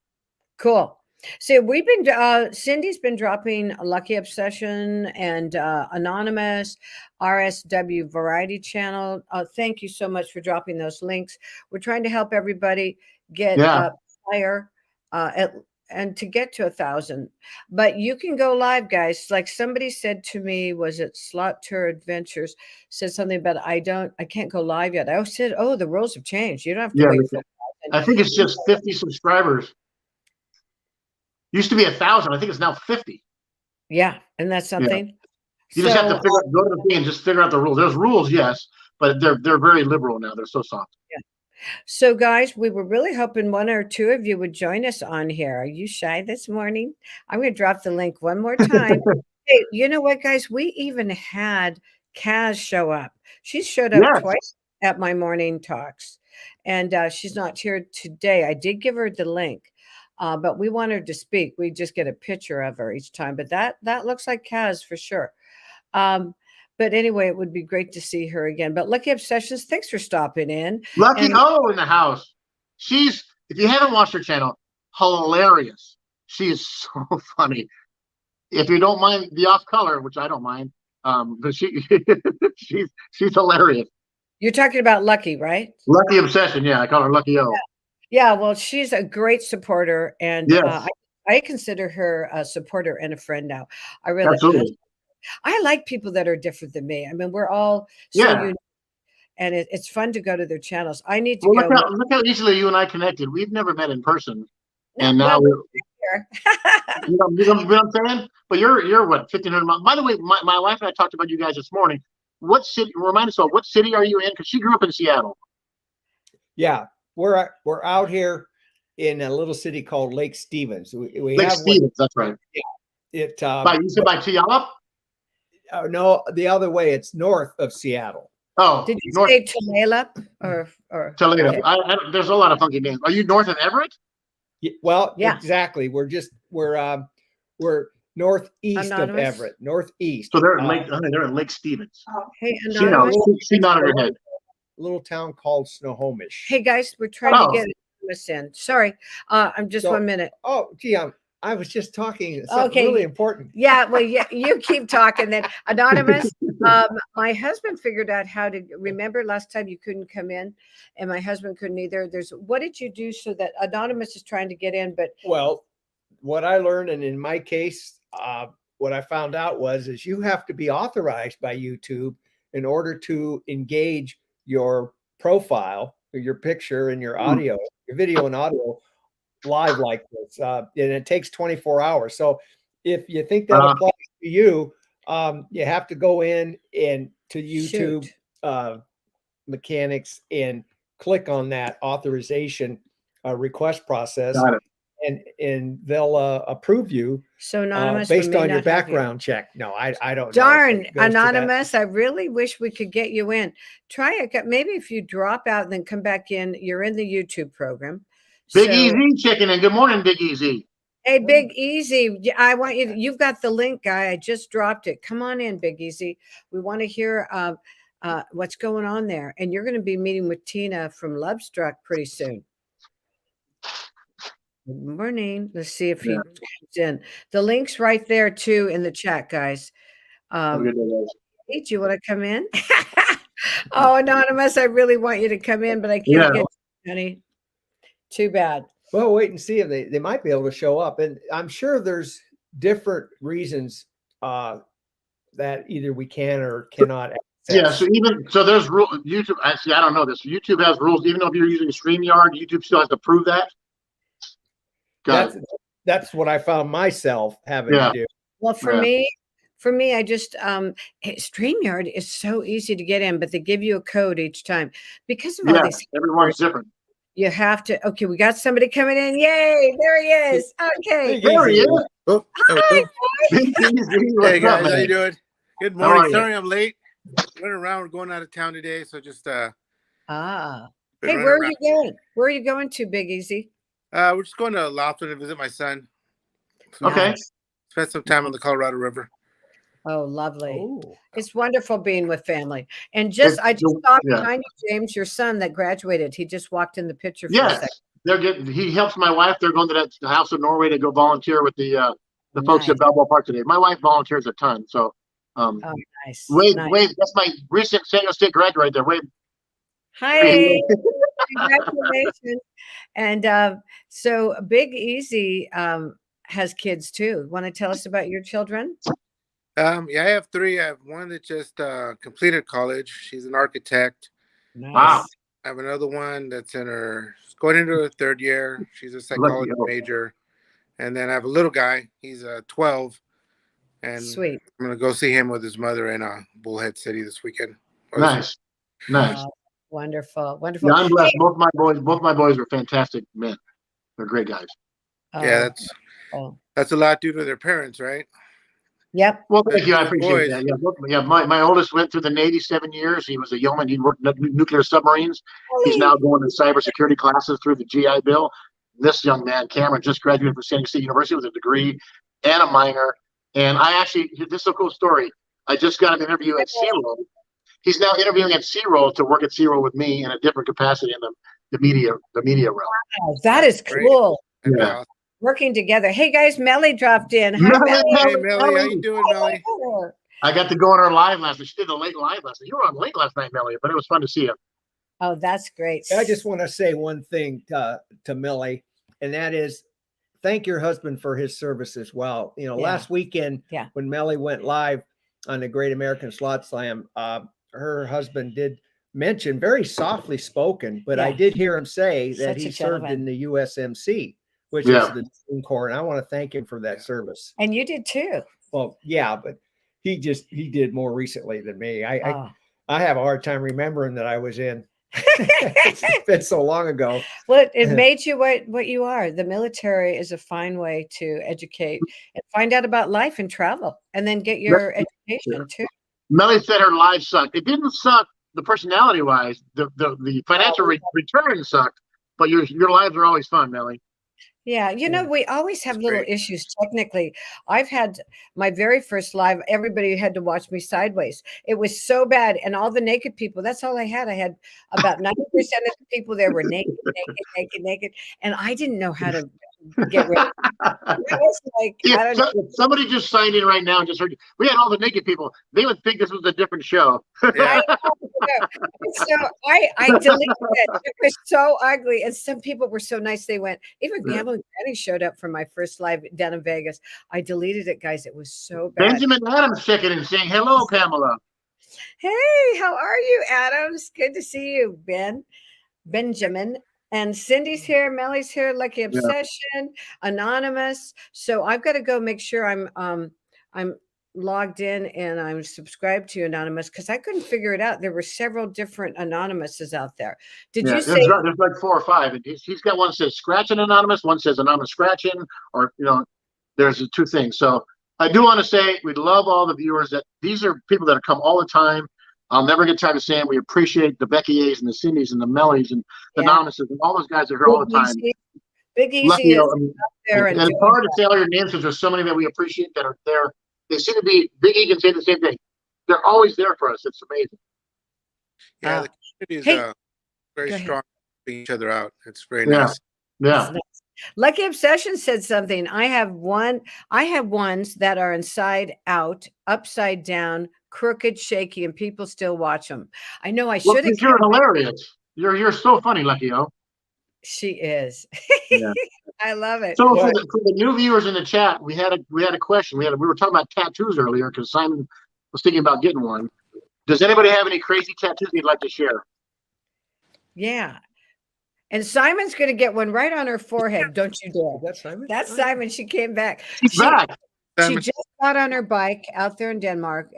Cool. So we've been Cindy's been dropping Lucky Obsession and Anonymous, RSW Variety Channel. Thank you so much for dropping those links. We're trying to help everybody get Yeah. higher and to get to 1,000. But you can go live, guys. Like somebody said to me, was it Slot Tour Adventures? Said something about I can't go live yet. I said, oh, the rules have changed. You don't have to Yeah. wait for. I think it's just 50 subscribers. Used to be 1,000. I think it's now 50. Yeah, and that's something. Yeah. You just have to go to the thing and just figure out the rules. There's rules, yes, but they're very liberal now. They're so soft. Yeah. So, guys, we were really hoping one or two of you would join us on here. Are you shy this morning? I'm going to drop the link one more time. Hey, you know what, guys? We even had Kaz show up. She showed up twice at my morning talks, and she's not here today. I did give her the link. But we want her to speak. We just get a picture of her each time. But that looks like Kaz for sure. But anyway, it would be great to see her again. But Lucky Obsessions, thanks for stopping in. Lucky in the house. She's, if you haven't watched her channel, hilarious. She is so funny. If you don't mind the off color, which I don't mind, but she's hilarious. You're talking about Lucky, right? Lucky Obsession, yeah. I call her Lucky O. Yeah. Yeah, well, she's a great supporter, and I consider her a supporter and a friend now. I really absolutely. I like people that are different than me. I mean, we're all so unique, and it's fun to go to their channels. I need to go. Look how easily you and I connected. We've never met in person, and now we're here. you know what I'm saying? But you're what 1,500 miles. By the way, my wife and I talked about you guys this morning. What city? Remind us all. What city are you in? Because she grew up in Seattle. Yeah. We're out here in a little city called Lake Stevens. Lake Stevens, that's right. Yeah. You said by Tooele? No, the other way. It's north of Seattle. Oh, did you say Tooele or Tooele? There's a lot of funky names. Are you north of Everett? Well, exactly. We're northeast of Everett, northeast. So they're in Lake Stevens. Hey, she nodded her head. Little town called Snohomish. Hey guys, we're trying to get this in. Sorry, I'm just 1 minute. Oh, gee, I was just talking something really important. Yeah, well, you keep talking then. Anonymous, my husband figured out how to remember last time you couldn't come in, and my husband couldn't either. What did you do so that Anonymous is trying to get in? But well, what I learned, and in my case, what I found out is you have to be authorized by YouTube in order to engage your profile, your picture, and your audio, your video and audio live like this, and it takes 24 hours. So if you think that applies to you, you have to go in and to YouTube mechanics and click on that authorization request process, and they'll approve you. So Anonymous, based on your background check. No, I don't. Darn, Anonymous, I really wish we could get you in. Try it. Maybe if you drop out and then come back in, you're in the YouTube program. Big Easy checking in. Good morning, Big Easy. Hey, Big Easy, I want you. You've got the link, guy. I just dropped it. Come on in, Big Easy. We want to hear what's going on there. And you're going to be meeting with Tina from Lovestruck pretty soon. Good morning. Let's see if he comes in. The link's right there too in the chat, guys. Do you want to come in? Oh, Anonymous, I really want you to come in, but I can't get you, honey. Too bad. Well, wait and see if they might be able to show up. And I'm sure there's different reasons that either we can or cannot access. Yeah, so there's rules. YouTube, actually, I don't know this. YouTube has rules. Even though if you're using StreamYard, YouTube still has to prove that. That's what I found myself having to do. Well, for me, I just StreamYard is so easy to get in, but they give you a code each time because of all these. Everyone's different. You have to. Okay, we got somebody coming in. Yay! There he is. Okay, there he is. Oh, hi. Hey guys, how you doing? Good morning. Sorry I'm late. Running around. We're going out of town today, so just Hey, where are you going? Where are you going to, Big Easy? We're just going to Laughlin to visit my son. Okay. Spend some time on the Colorado River. Oh, lovely. Oh, It's wonderful being with family. And I just saw behind you, James, your son that graduated. He just walked in the picture for a second. Yes, he helps my wife. They're going to the House of Norway to go volunteer with the folks Nice. at Balboa Park today. My wife volunteers a ton. So, Oh, nice. Wade, Nice. Wade, that's my recent San Diego State graduate right there. Wade. Hi. Congratulations. And so Big Easy has kids too. Want to tell us about your children? Yeah, I have three. I have one that just completed college. She's an architect. Nice. Wow. I have another one that's going into her third year. She's a psychology major. And then I have a little guy. He's 12. And Sweet. I'm going to go see him with his mother in Bullhead City this weekend. Nice. Wonderful. Wonderful. Yeah, I'm blessed. Both my boys are fantastic men. They're great guys. Yeah, that's a lot due to their parents, right? Yep. Well, thank you. I appreciate that. My oldest went through the Navy 7 years. He was a yeoman. He worked nuclear submarines. He's now going to cybersecurity classes through the GI Bill. This young man, Cameron, just graduated from San Diego State University with a degree and a minor. And this is a cool story. I just got an interview at SeaWorld. He's now interviewing at SeaWorld to work at SeaWorld with me in a different capacity in the media realm. Wow, that is cool. Yeah. Working together. Hey guys, Melly dropped in. Hi, Melly. Hey, Melly. How you doing, Melly? I got to go on our live last night. She did a late live last night. You were on late last night, Melly, but it was fun to see you. Oh, that's great. I just want to say one thing to Millie, and that is thank your husband for his service as well. Last weekend when Melly went live on the Great American Slot Slam, her husband did mention, very softly spoken, but I did hear him say that he served in the USMC, which is the Marine Corps, and I want to thank him for that service. And you did too. Well, yeah, but he did more recently than me. I have a hard time remembering that I was in. It's been so long ago. Well, it made you what you are. The military is a fine way to educate and find out about life and travel, and then get your education too. Melly said her live sucked. It didn't suck the personality wise. The financial return sucked, but your lives are always fun, Melly. Yeah, we always have little issues technically. I've had my very first live, everybody had to watch me sideways. It was so bad. And all the naked people, that's all I had. I had about 90% of the people there were naked. And I didn't know how to get rid of it. I was like, I don't know. Somebody just signed in right now and just heard you. We had all the naked people. They would think this was a different show. Yeah. So I deleted it. It was so ugly. And some people were so nice. They went, even Gambling Penny showed up for my first live down in Vegas. I deleted it, guys. It was so bad. Benjamin Adams checking in saying, hello, Pamela. Hey, how are you, Adams? Good to see you, Benjamin. And Cindy's here, Melly's here, Lucky Obsession, Anonymous. So I've got to go make sure I'm logged in and I'm subscribed to Anonymous because I couldn't figure it out. There were several different Anonymouses out there. Did you say there's like 4 or 5? And he's got one that says Scratching Anonymous, one says Anonymous Scratching, or there's 2 things. So I do want to say we love all the viewers. That these are people that come all the time. I'll never get tired of saying we appreciate the Becky A's and the Cindy's and the Mellys and the Anonymouses and all those guys that are here all the time. Big Easy is up there. And it's hard to say all your names because there's so many that we appreciate that are there. They seem to be, Big E can say the same thing. They're always there for us. It's amazing. Yeah, the community is very strong, helping each other out. It's very nice. Yeah. Lucky Obsession said something. I have ones that are inside out, upside down, crooked, shaky, and people still watch them. I know I should have. You're hilarious. You're so funny, Lucky O. She is. I love it. So for the new viewers in the chat, we had a question. We were talking about tattoos earlier because Simon was thinking about getting one. Does anybody have any crazy tattoos you'd like to share? Yeah. And Simon's going to get one right on her forehead. Don't you dare. That's Simon? That's Simon. She came back. She's back. She just got on her bike out there in Denmark,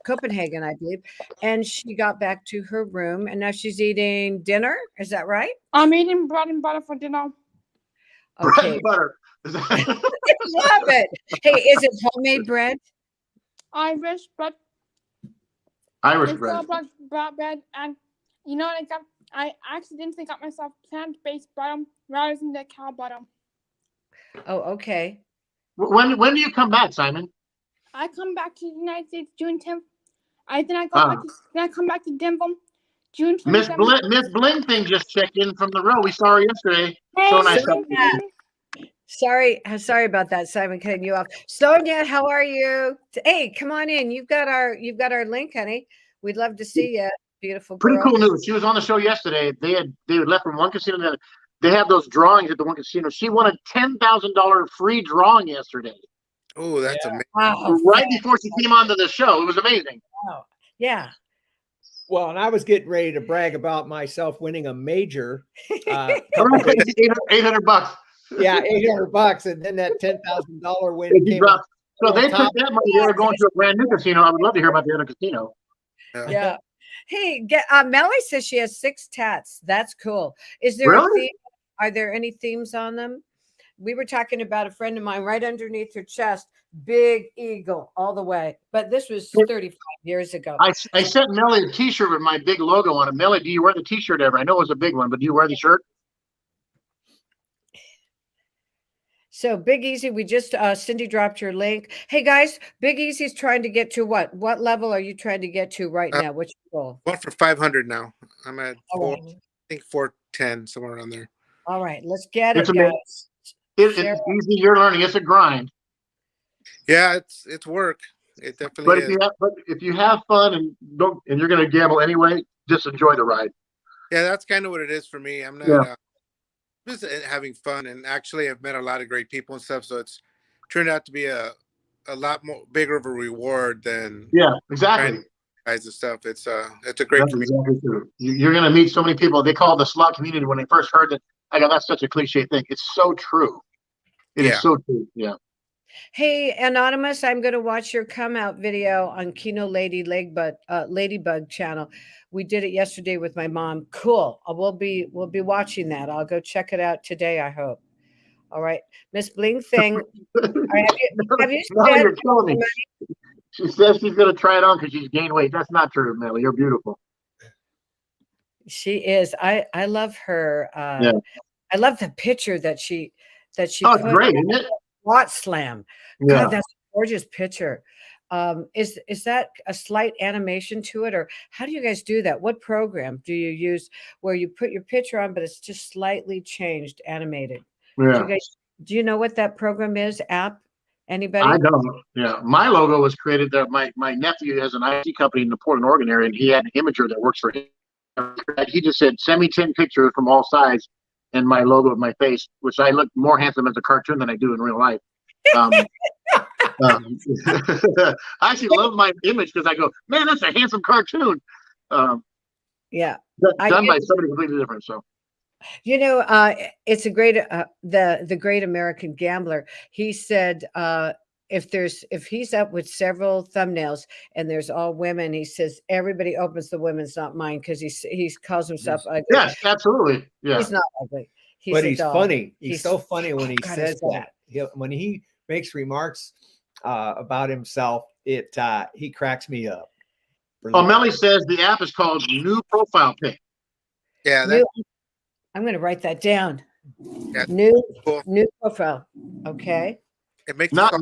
Copenhagen, I believe. And she got back to her room. And now she's eating dinner. Is that right? I'm eating bread and butter for dinner. Okay. Bread and butter. I love it. Hey, is it homemade bread? Irish bread. Irish bread. Bread. And you know what I accidentally got myself plant-based butter rather than the cow butter. Oh, okay. When do you come back, Simon? I come back to the United States June 10th. Then I come back to Denver June 27th. Miss Bling thing just checked in from the row. We saw her yesterday. Hey, So nice. Sorry about that, Simon, cutting you off. Sonia, how are you? Hey, come on in. You've got our link, honey. We'd love to see you. Beautiful girl. Pretty cool news. She was on the show yesterday. They had left from one casino to the other. They have those drawings at the one casino. She won a $10,000 free drawing yesterday. Oh, that's amazing. Wow. Right before she came onto the show. It was amazing. Wow. Yeah. Well, and I was getting ready to brag about myself winning a major. $800. Yeah, $800, and then that $10,000 win came up. So they took that money. They were going to a brand new casino. I would love to hear about the other casino. Yeah. Hey, Melly says she has 6 tats. That's cool. Is there Really? a theme? Are there any themes on them? We were talking about a friend of mine right underneath her chest, big eagle all the way. But this was 35 years ago. I sent Melly a T-shirt with my big logo on it. Melly, do you wear the T-shirt ever? I know it was a big one, but do you wear the shirt? So Big Easy, we just Cindy dropped your link. Hey guys, Big Easy's trying to get to what? What level are you trying to get to right now? What's your goal? Going for 500 now. I'm at All I think 410, somewhere around there. All right, let's get It's it, amazing. guys. It's easy. You're learning. It's a grind. Yeah, it's work. It definitely But is. if you have fun and you're going to gamble anyway, just enjoy the ride. Yeah, that's kind of what it is for me. I'm not just having fun, and actually I've met a lot of great people and stuff. So it's turned out to be a lot more bigger of a reward than exactly. Guys and stuff. It's a great community. Exactly true. You're going to meet so many people. They call it the slot community. When they first heard it, I go, that's such a cliche thing. It's so true. It is so true. Yeah. Hey, Anonymous, I'm going to watch your come out video on Kino Ladybug channel. We did it yesterday with my mom. Cool. We'll be watching that. I'll go check it out today, I hope. All right. Miss Bling thing. Have you No, you're killing me. She says she's going to try it on because she's gained weight. That's not true, Melly. You're beautiful. She is. I love her. I love the picture that she Oh, put it's great, isn't it? Squat slam. Yeah. God, that's a gorgeous picture. Is that a slight animation to it, or how do you guys do that? What program do you use where you put your picture on, but it's just slightly changed, animated? Yeah. Do you know what that program is? App? Anybody? I don't. Yeah. My logo was created that my nephew has an IT company in the Portland, Oregon area, and he had an imager that works for him. He just said, send me 10 pictures from all sides and my logo of my face, which I look more handsome as a cartoon than I do in real life. I actually love my image because I go, man, that's a handsome cartoon. Yeah. Done by somebody completely different. So. You know, it's a great the great American gambler. He said if he's up with several thumbnails and there's all women, he says everybody opens the women's, not mine, because he calls himself ugly. Yes, absolutely. Yeah, he's not ugly. But he's funny. He's so funny when he says that. When he makes remarks about himself, he cracks me up. Oh, Melly says the app is called New Profile Pic. Yeah, I'm going to write that down. Yeah, new cool. New profile. Okay. It makes not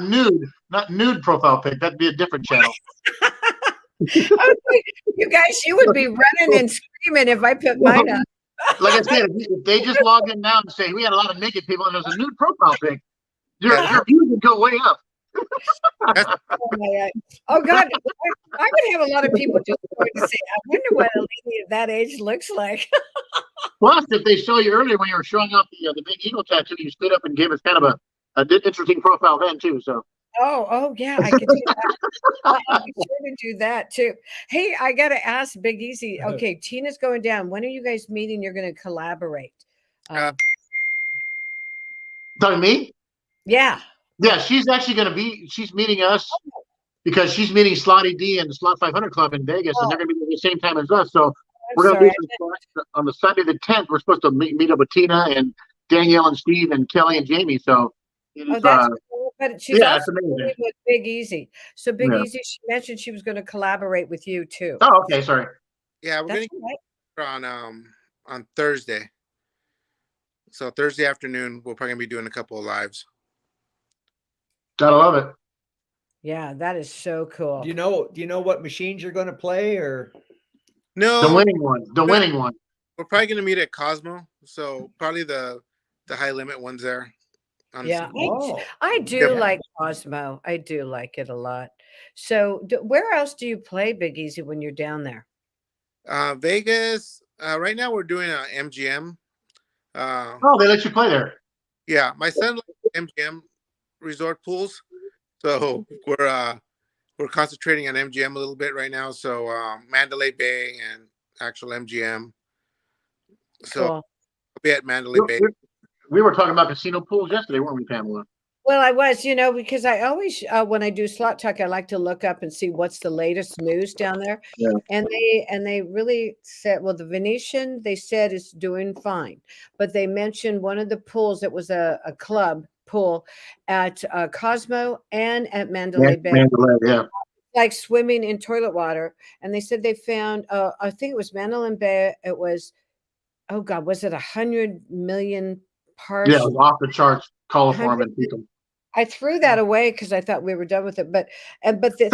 nude profile pic. That'd be a different channel. You guys, you would be running and screaming if I put mine up. Like I said, if they just log in now and say we had a lot of naked people and there's a nude profile pic, your views would go way up. Oh God, I would have a lot of people just going to say, I wonder what a lady of that age looks like. Plus, if they show you earlier when you were showing off the big eagle tattoo, you stood up and gave us kind of a interesting profile then too. So. Oh yeah, I could do that. I'll be sure to do that too. Hey, I got to ask Big Easy. Okay, Tina's going down. When are you guys meeting? You're going to collaborate. Talking me? Yeah. Yeah, she's actually going to be. She's meeting us because she's meeting Slotty D and the Slot 500 Club in Vegas, and they're going to be at the same time as us. So we're going to be on the Sunday the 10th. We're supposed to meet up with Tina and Danielle and Steve and Kelly and Jamie. So. That's cool. But she's also with Big Easy. So Big Easy, she mentioned she was going to collaborate with you too. Oh, okay, sorry. Yeah, we're going to on Thursday. So Thursday afternoon, we're probably going to be doing a couple of lives. Gotta love it. Yeah, that is so cool. Do you know what machines you're going to play or? The No, winning one. The winning one. we're probably gonna meet at Cosmo, so probably the high limit ones there. Yeah, Honestly. I do Yeah. like Cosmo. I do like it a lot. So, where else do you play Big Easy when you're down there? Vegas. Right now we're doing a MGM. Oh, they let you play there. Yeah, my son likes MGM resort pools, so we're concentrating on MGM a little bit right now. So Mandalay Bay and actual MGM. So Cool. I'll be at Mandalay Bay. We were talking about casino pools yesterday, weren't we, Pamela? Well, I was, because I always, when I do slot talk, I like to look up and see what's the latest news down there. Yeah. And they really said, well, the Venetian, they said is doing fine, but they mentioned one of the pools that was a club pool at Cosmo and at Mandalay Bay, Mandalay, yeah. like swimming in toilet water. And they said they found, I think it was Mandalay Bay. It was, oh God, was it 100 million parts? Yeah, it was off the charts coliform and people. I threw that away because I thought we were done with it. But the thing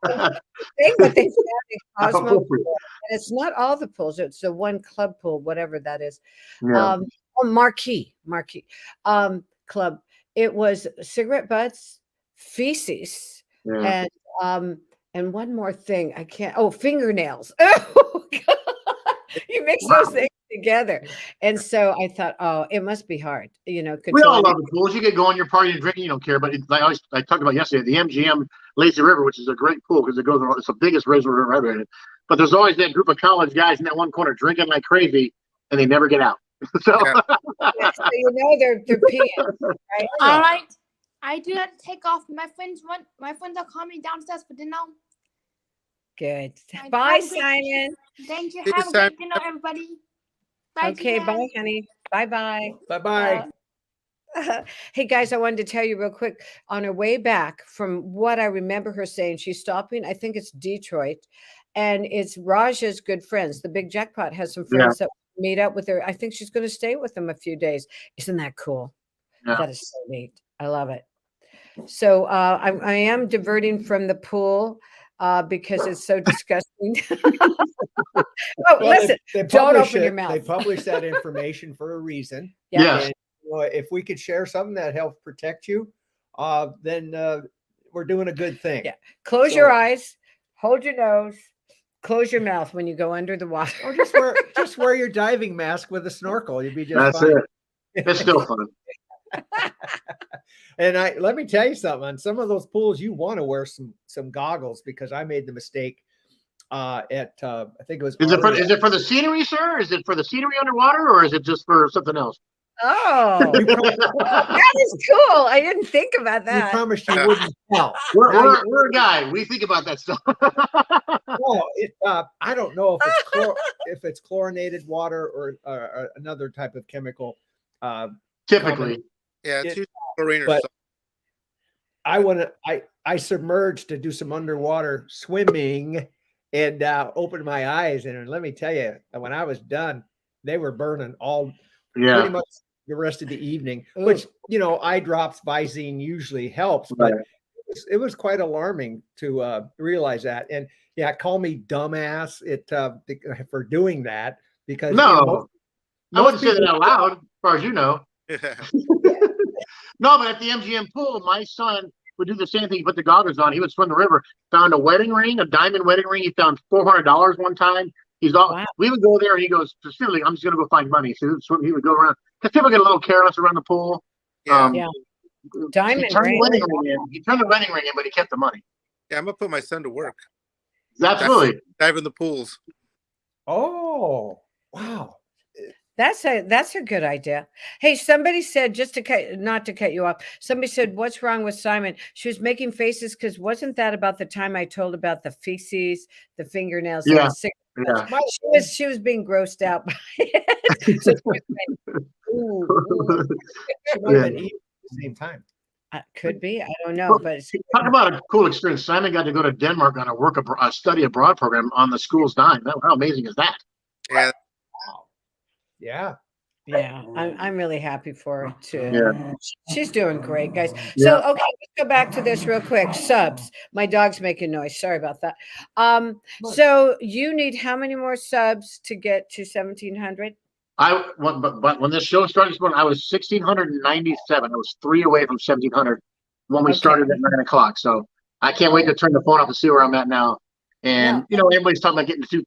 that they found in Cosmo, and it's not all the pools, it's the one club pool, whatever that is. Yeah. Marquee club. It was cigarette butts, feces, Yeah. and one more thing. I can't. Oh, fingernails. Oh God. You mix those things together. And so I thought, oh, it must be hard, We all love the pools. You get going, you're partying and drinking, you don't care. But I talked about yesterday, the MGM Lazy River, which is a great pool because it's the biggest river ever in it. But there's always that group of college guys in that one corner drinking like crazy, and they never get out. So, yeah, so they're peeing, right? All right. I do have to take off. My friends are calling me downstairs for dinner. Good. Right, Bye, have a great- Simon. Thank you. See you, Have a great dinner, everybody. Bye, Okay, Jan. bye, honey. Bye-bye. Bye-bye. Hey, guys, I wanted to tell you real quick. On her way back, from what I remember her saying, she's stopping, I think it's Detroit, and it's Raja's good friends. The Big Jackpot has some friends that meet up with her. I think she's going to stay with them a few days. Isn't that cool? Yeah. That is so neat. I love it. So I am diverting from the pool because it's so disgusting. Oh, Well, listen, don't open your They mouth. publish that information for a reason. Yeah. And if we could share something that helps protect you, then we're doing a good thing. Yeah. Close your eyes, hold your nose, close your mouth when you go under the water. Or just wear your diving mask with a snorkel. You'd be just that's fine. it. It's still fun. And let me tell you something. On some of those pools, you want to wear some goggles because I made the mistake at I think it was. Is it for the scenery, sir? Is it for the scenery underwater, or is it just for something else? Oh, that is cool. I didn't think about We that. promised you wouldn't tell. We're a guy. We think about that stuff. I don't know if it's chlorinated water or another type of chemical. Typically, Yeah, two chlorine or but something. I submerged to do some underwater swimming and opened my eyes, and let me tell you, when I was done, they were burning pretty much the rest of the evening. Ooh. Which eye drops, Visine usually helps, but it was quite alarming to realize that. And yeah, call me dumbass for doing that because no one said it out loud, as far as you know. No, but at the MGM pool, my son would do the same thing. He put the goggles on. He would swim the river. Found a wedding ring, a diamond wedding ring. He found $400 one time. Wow. We would go there, and he goes specifically, "I'm just going to go find money." So he would go around because people get a little careless around the pool. Yeah. Yeah. He Diamond turned the ring. wedding ring in. He turned the wedding ring in, but he kept the money. Yeah, I'm gonna put my son to work. Absolutely. Dive in the pools. Oh, wow. That's a good idea. Hey, somebody said, just to not to cut you off, somebody said, what's wrong with Simon? She was making faces because wasn't that about the time I told about the feces, the fingernails, and Yeah. the cigarettes? Yeah. She was being grossed out by it. So she was like, ooh. She might have been eating at the same time. Could be. I don't know. But Talk about a cool experience. Simon got to go to Denmark on a study abroad program on the school's dime. How amazing is that? Yeah. Yeah. yeah, I'm really happy for her too. Yeah. She's doing great, guys. Yeah. So okay, go back to this real quick. Subs. My dog's making noise. Sorry about that. So you need how many more subs to get to 1,700? But when this show started this morning, I was 1,697. I was 3 away from 1,700 when we Okay. started at 9 o'clock. So I can't wait to turn the phone off and see where I'm at now. And Yeah. you know, everybody's talking about getting to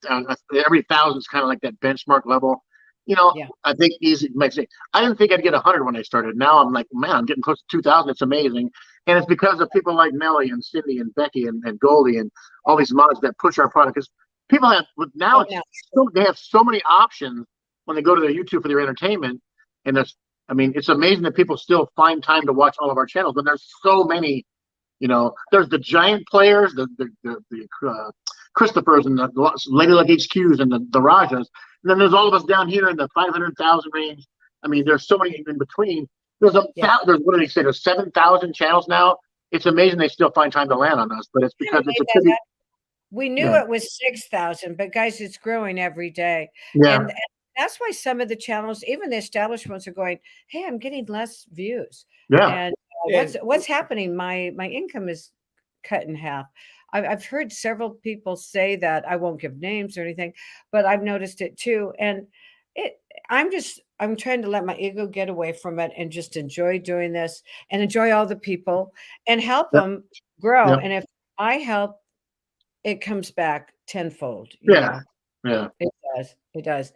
every 1,000 is kind of like that benchmark level. You know, Yeah. I think easy makes it. I didn't think I'd get 100 when I started. Now I'm like, man, I'm getting close to 2,000. It's amazing, and it's because of people like Melly and Cindy and Becky and Goldie and all these mods that push our product. Because people have now, they have so many options when they go to their YouTube for their entertainment, and it's amazing that people still find time to watch all of our channels. But there's so many. You know, there's the giant players, the Christophers and the Lady Luck HQs and the Rajas. And then there's all of us down here in the 500,000 range. I mean, there's so many in between. There's what did he say? There's 7,000 channels now. It's amazing they still find time to land on us, but it's because it's a pretty. We knew it was 6,000, but guys, it's growing every day. Yeah. And that's why some of the channels, even the established ones, are going, hey, I'm getting less views. Yeah. And what's happening? My income is cut in half. I've heard several people say that. I won't give names or anything, but I've noticed it too. And I'm trying to let my ego get away from it and just enjoy doing this and enjoy all the people and help them grow. And if I help, it comes back tenfold. You know? Yeah. It does. It does.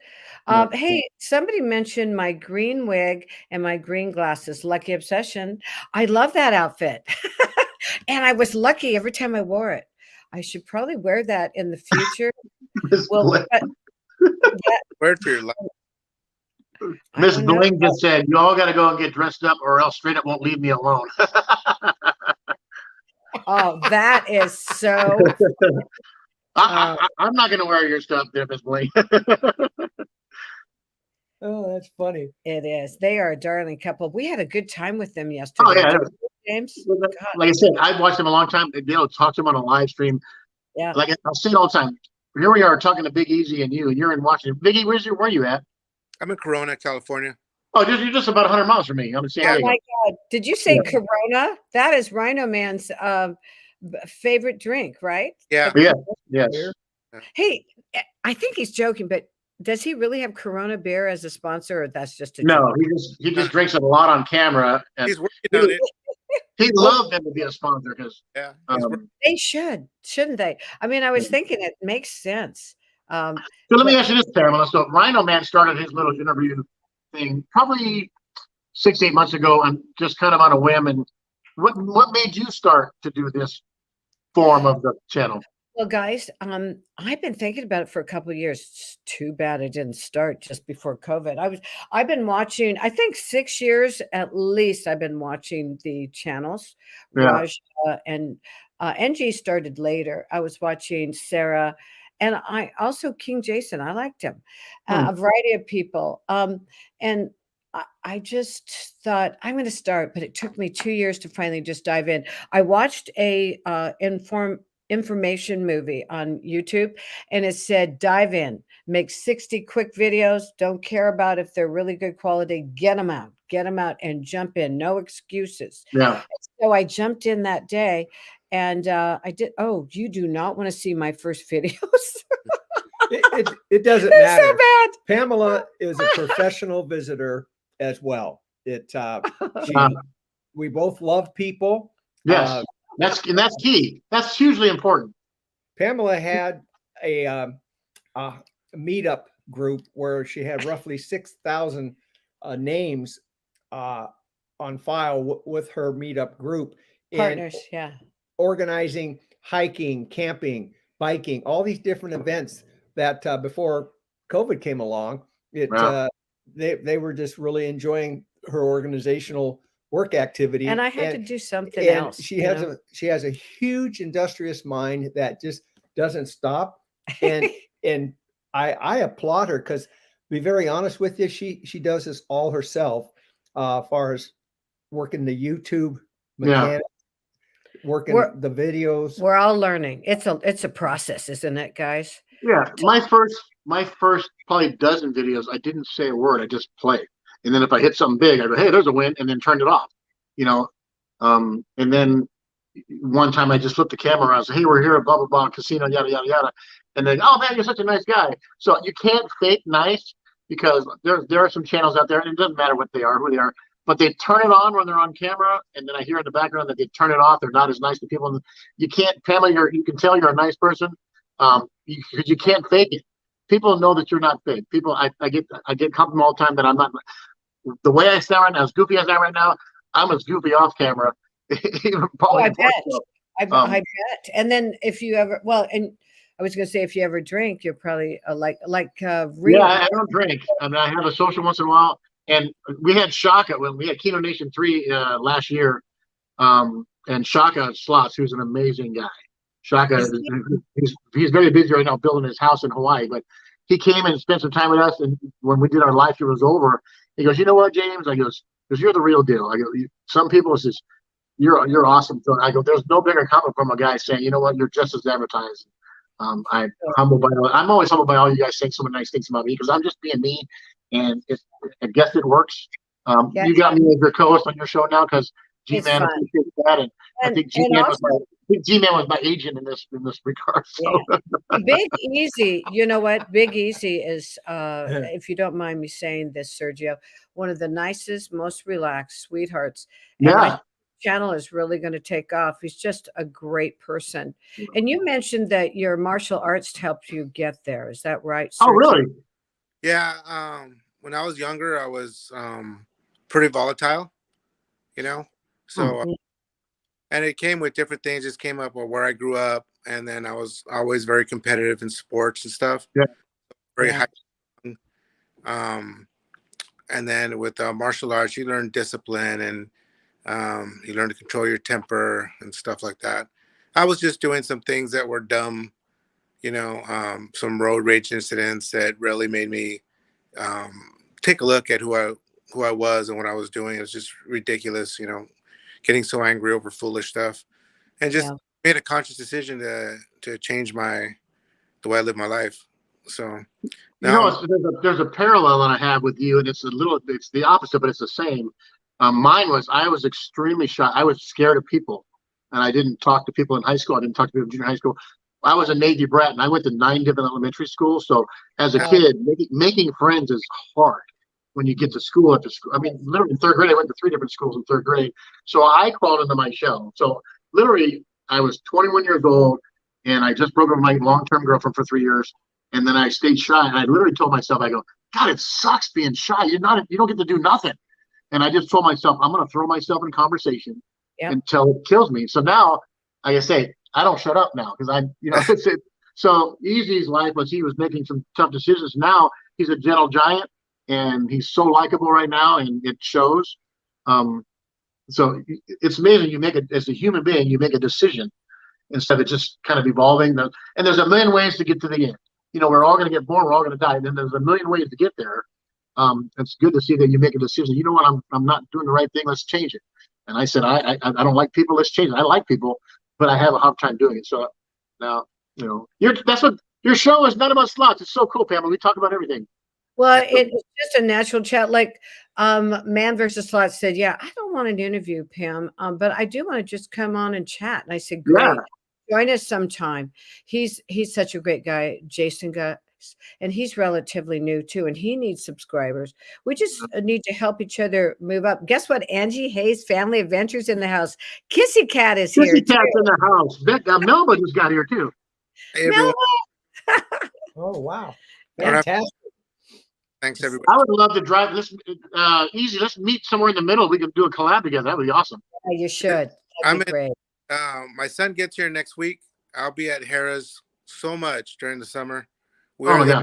Hey, somebody mentioned my green wig and my green glasses. Lucky Obsession. I love that outfit. And I was lucky every time I wore it. I should probably wear that in the future. Word for your life. Miss Bling just said, you all got to go and get dressed up or else straight up won't leave me alone. Oh, that is so. I'm not going to wear your stuff there, Miss Bling. Oh, that's funny. It is. They are a darling couple. We had a good time with them yesterday. Oh, yeah. James? Like I said, I've watched them a long time. They don't talk to them on a live stream. Yeah. Like I'll say it all the time. Here we are talking to Big Easy and you're in Washington. Big E, where are you at? I'm in Corona, California. Oh, you're just about 100 miles from me. I'm in San Diego. Oh my God! Did you say Corona? That is Rhino Man's favorite drink, right? Yeah. Yes. Hey, I think he's joking, but does he really have Corona beer as a sponsor, or that's just a no? joke? He just drinks it a lot on camera. And he's working on it. He'd love them to be a sponsor because they shouldn't they? I mean, I was thinking it makes sense. So let me ask you this, Pamela. So Rhino Man started his little interview thing probably 6-8 months ago, and just kind of on a whim. And what made you start to do this form of the channel? Well, guys, I've been thinking about it for a couple of years. It's too bad I didn't start just before COVID. I've been watching, I think 6 years at least. I've been watching the channels. Raj and NG started later. I was watching Sarah, and I also King Jason. I liked him. A variety of people. And I just thought I'm going to start, but it took me 2 years to finally just dive in. I watched a information movie on YouTube, and it said dive in, make 60 quick videos, don't care about if they're really good quality, get them out and jump in, no excuses. So I jumped in that day, and I did. Oh, you do not want to see my first videos. It doesn't They're matter. so bad. Pamela is a professional visitor as well. We both love people. Yes. That's key. That's hugely important. Pamela had a meetup group where she had roughly 6,000 names on file with her meetup group. Partners, organizing hiking, camping, biking, all these different events that before COVID came along, they were just really enjoying her organizational work activity. And I had to do something else. She has a huge industrious mind that just doesn't stop. And I applaud her because, to be very honest with you, she does this all herself, as far as working the YouTube mechanics, working the videos. We're all learning. It's a process, isn't it, guys? Yeah. My first probably dozen videos, I didn't say a word. I just played. And then if I hit something big, I go, hey, there's a win, and then turned it off. You know, And then one time I just flipped the camera around and said, hey, we're here at blah, blah, blah, casino, yada, yada, yada. And then, oh man, you're such a nice guy. So you can't fake nice because there are some channels out there, and it doesn't matter what they are, who they are, but they turn it on when they're on camera, and then I hear in the background that they turn it off. They're not as nice to people. You can't, Pamela, you can tell you're a nice person, you can't fake it. People know that you're not fake. People, I get compliment all the time that I'm not. The way I sound right now, as goofy as I am right now, I'm as goofy off camera. I bet. I bet. And then if you ever, well, and I was going to say, if you ever drink, you're probably yeah, I don't drink. I mean, I have a social once in a while. And we had Shaka when we had Keno Nation 3 last year. And Shaka Slots, who's an amazing guy. Shaka, he's very busy right now building his house in Hawaii, but he came and spent some time with us. And when we did our live show was over, he goes, you know what, James? I goes, because you're the real deal. I go, some people says, you're awesome. So I go, there's no bigger compliment from a guy saying, you know what, you're just as advertised. I'm always humbled by all you guys saying so many nice things about me because I'm just being me, and I guess it works. You got me as your co-host on your show now because G-Man appreciates that, and I think G-Man was my agent in this regard. So. Yeah. Big Easy, you know what? Big Easy is, if you don't mind me saying this, Sergio, one of the nicest, most relaxed sweethearts. And yeah. Channel is really going to take off. He's just a great person. And you mentioned that your martial arts helped you get there. Is that right, Sergio? Oh, really? Yeah. When I was younger, I was pretty volatile, you know. So, and it came with different things. Just came up with where I grew up, and then I was always very competitive in sports and stuff. Yeah. Very high. And then with martial arts, you learn discipline and you learn to control your temper and stuff like that. I was just doing some things that were dumb, you know, some road rage incidents that really made me take a look at who I was and what I was doing. It was just ridiculous, you know, getting so angry over foolish stuff, and just made a conscious decision to change the way I live my life. So now, there's a parallel that I have with you, and it's the opposite, but it's the same. Mine was, I was extremely shy. I was scared of people, and I didn't talk to people in high school. I didn't talk to people in junior high school. I was a Navy brat, and I went to 9 different elementary schools. So as a kid, making friends is hard when you get to school after school. I mean, literally in 3rd grade, I went to 3 different schools in 3rd grade. So I crawled into my shell. So literally, I was 21 years old, and I just broke up with my long-term girlfriend for 3 years. And then I stayed shy, and I literally told myself, I go, God, it sucks being shy. You don't get to do nothing. And I just told myself, I'm going to throw myself in conversation until it kills me. So now, like I say, I don't shut up now because So Easy's life was he was making some tough decisions. Now he's a gentle giant, and he's so likable right now, and it shows. So it's amazing. As a human being, you make a decision instead of just kind of evolving. And there's a million ways to get to the end. You know, we're all going to get born, we're all going to die, and then there's a million ways to get there. It's good to see that you make a decision. You know what? I'm not doing the right thing. Let's change it. And I said, I don't like people. Let's change it. I like people, but I have a hard time doing it. So now, you know, that's what your show is. None about slots. It's so cool, Pamela. We talk about everything. Well, it's just a natural chat. Like Man versus Slots said, yeah, I don't want an interview, Pam, but I do want to just come on and chat. And I said, great. Yeah. Join us sometime. He's such a great guy, Jason Gus, and he's relatively new too, and he needs subscribers. We just need to help each other move up. Guess what? Angie Hayes, Family Adventures in the house. Kissy Cat is here. Kissy Cat's in the house. Melba just got here too. Hey, everyone. Oh wow, fantastic! Thanks, everybody. I would love to drive. Let's meet somewhere in the middle. We could do a collab together. That would be awesome. Yeah, you should. That'd be great. My son gets here next week. I'll be at Harrah's so much during the summer. We're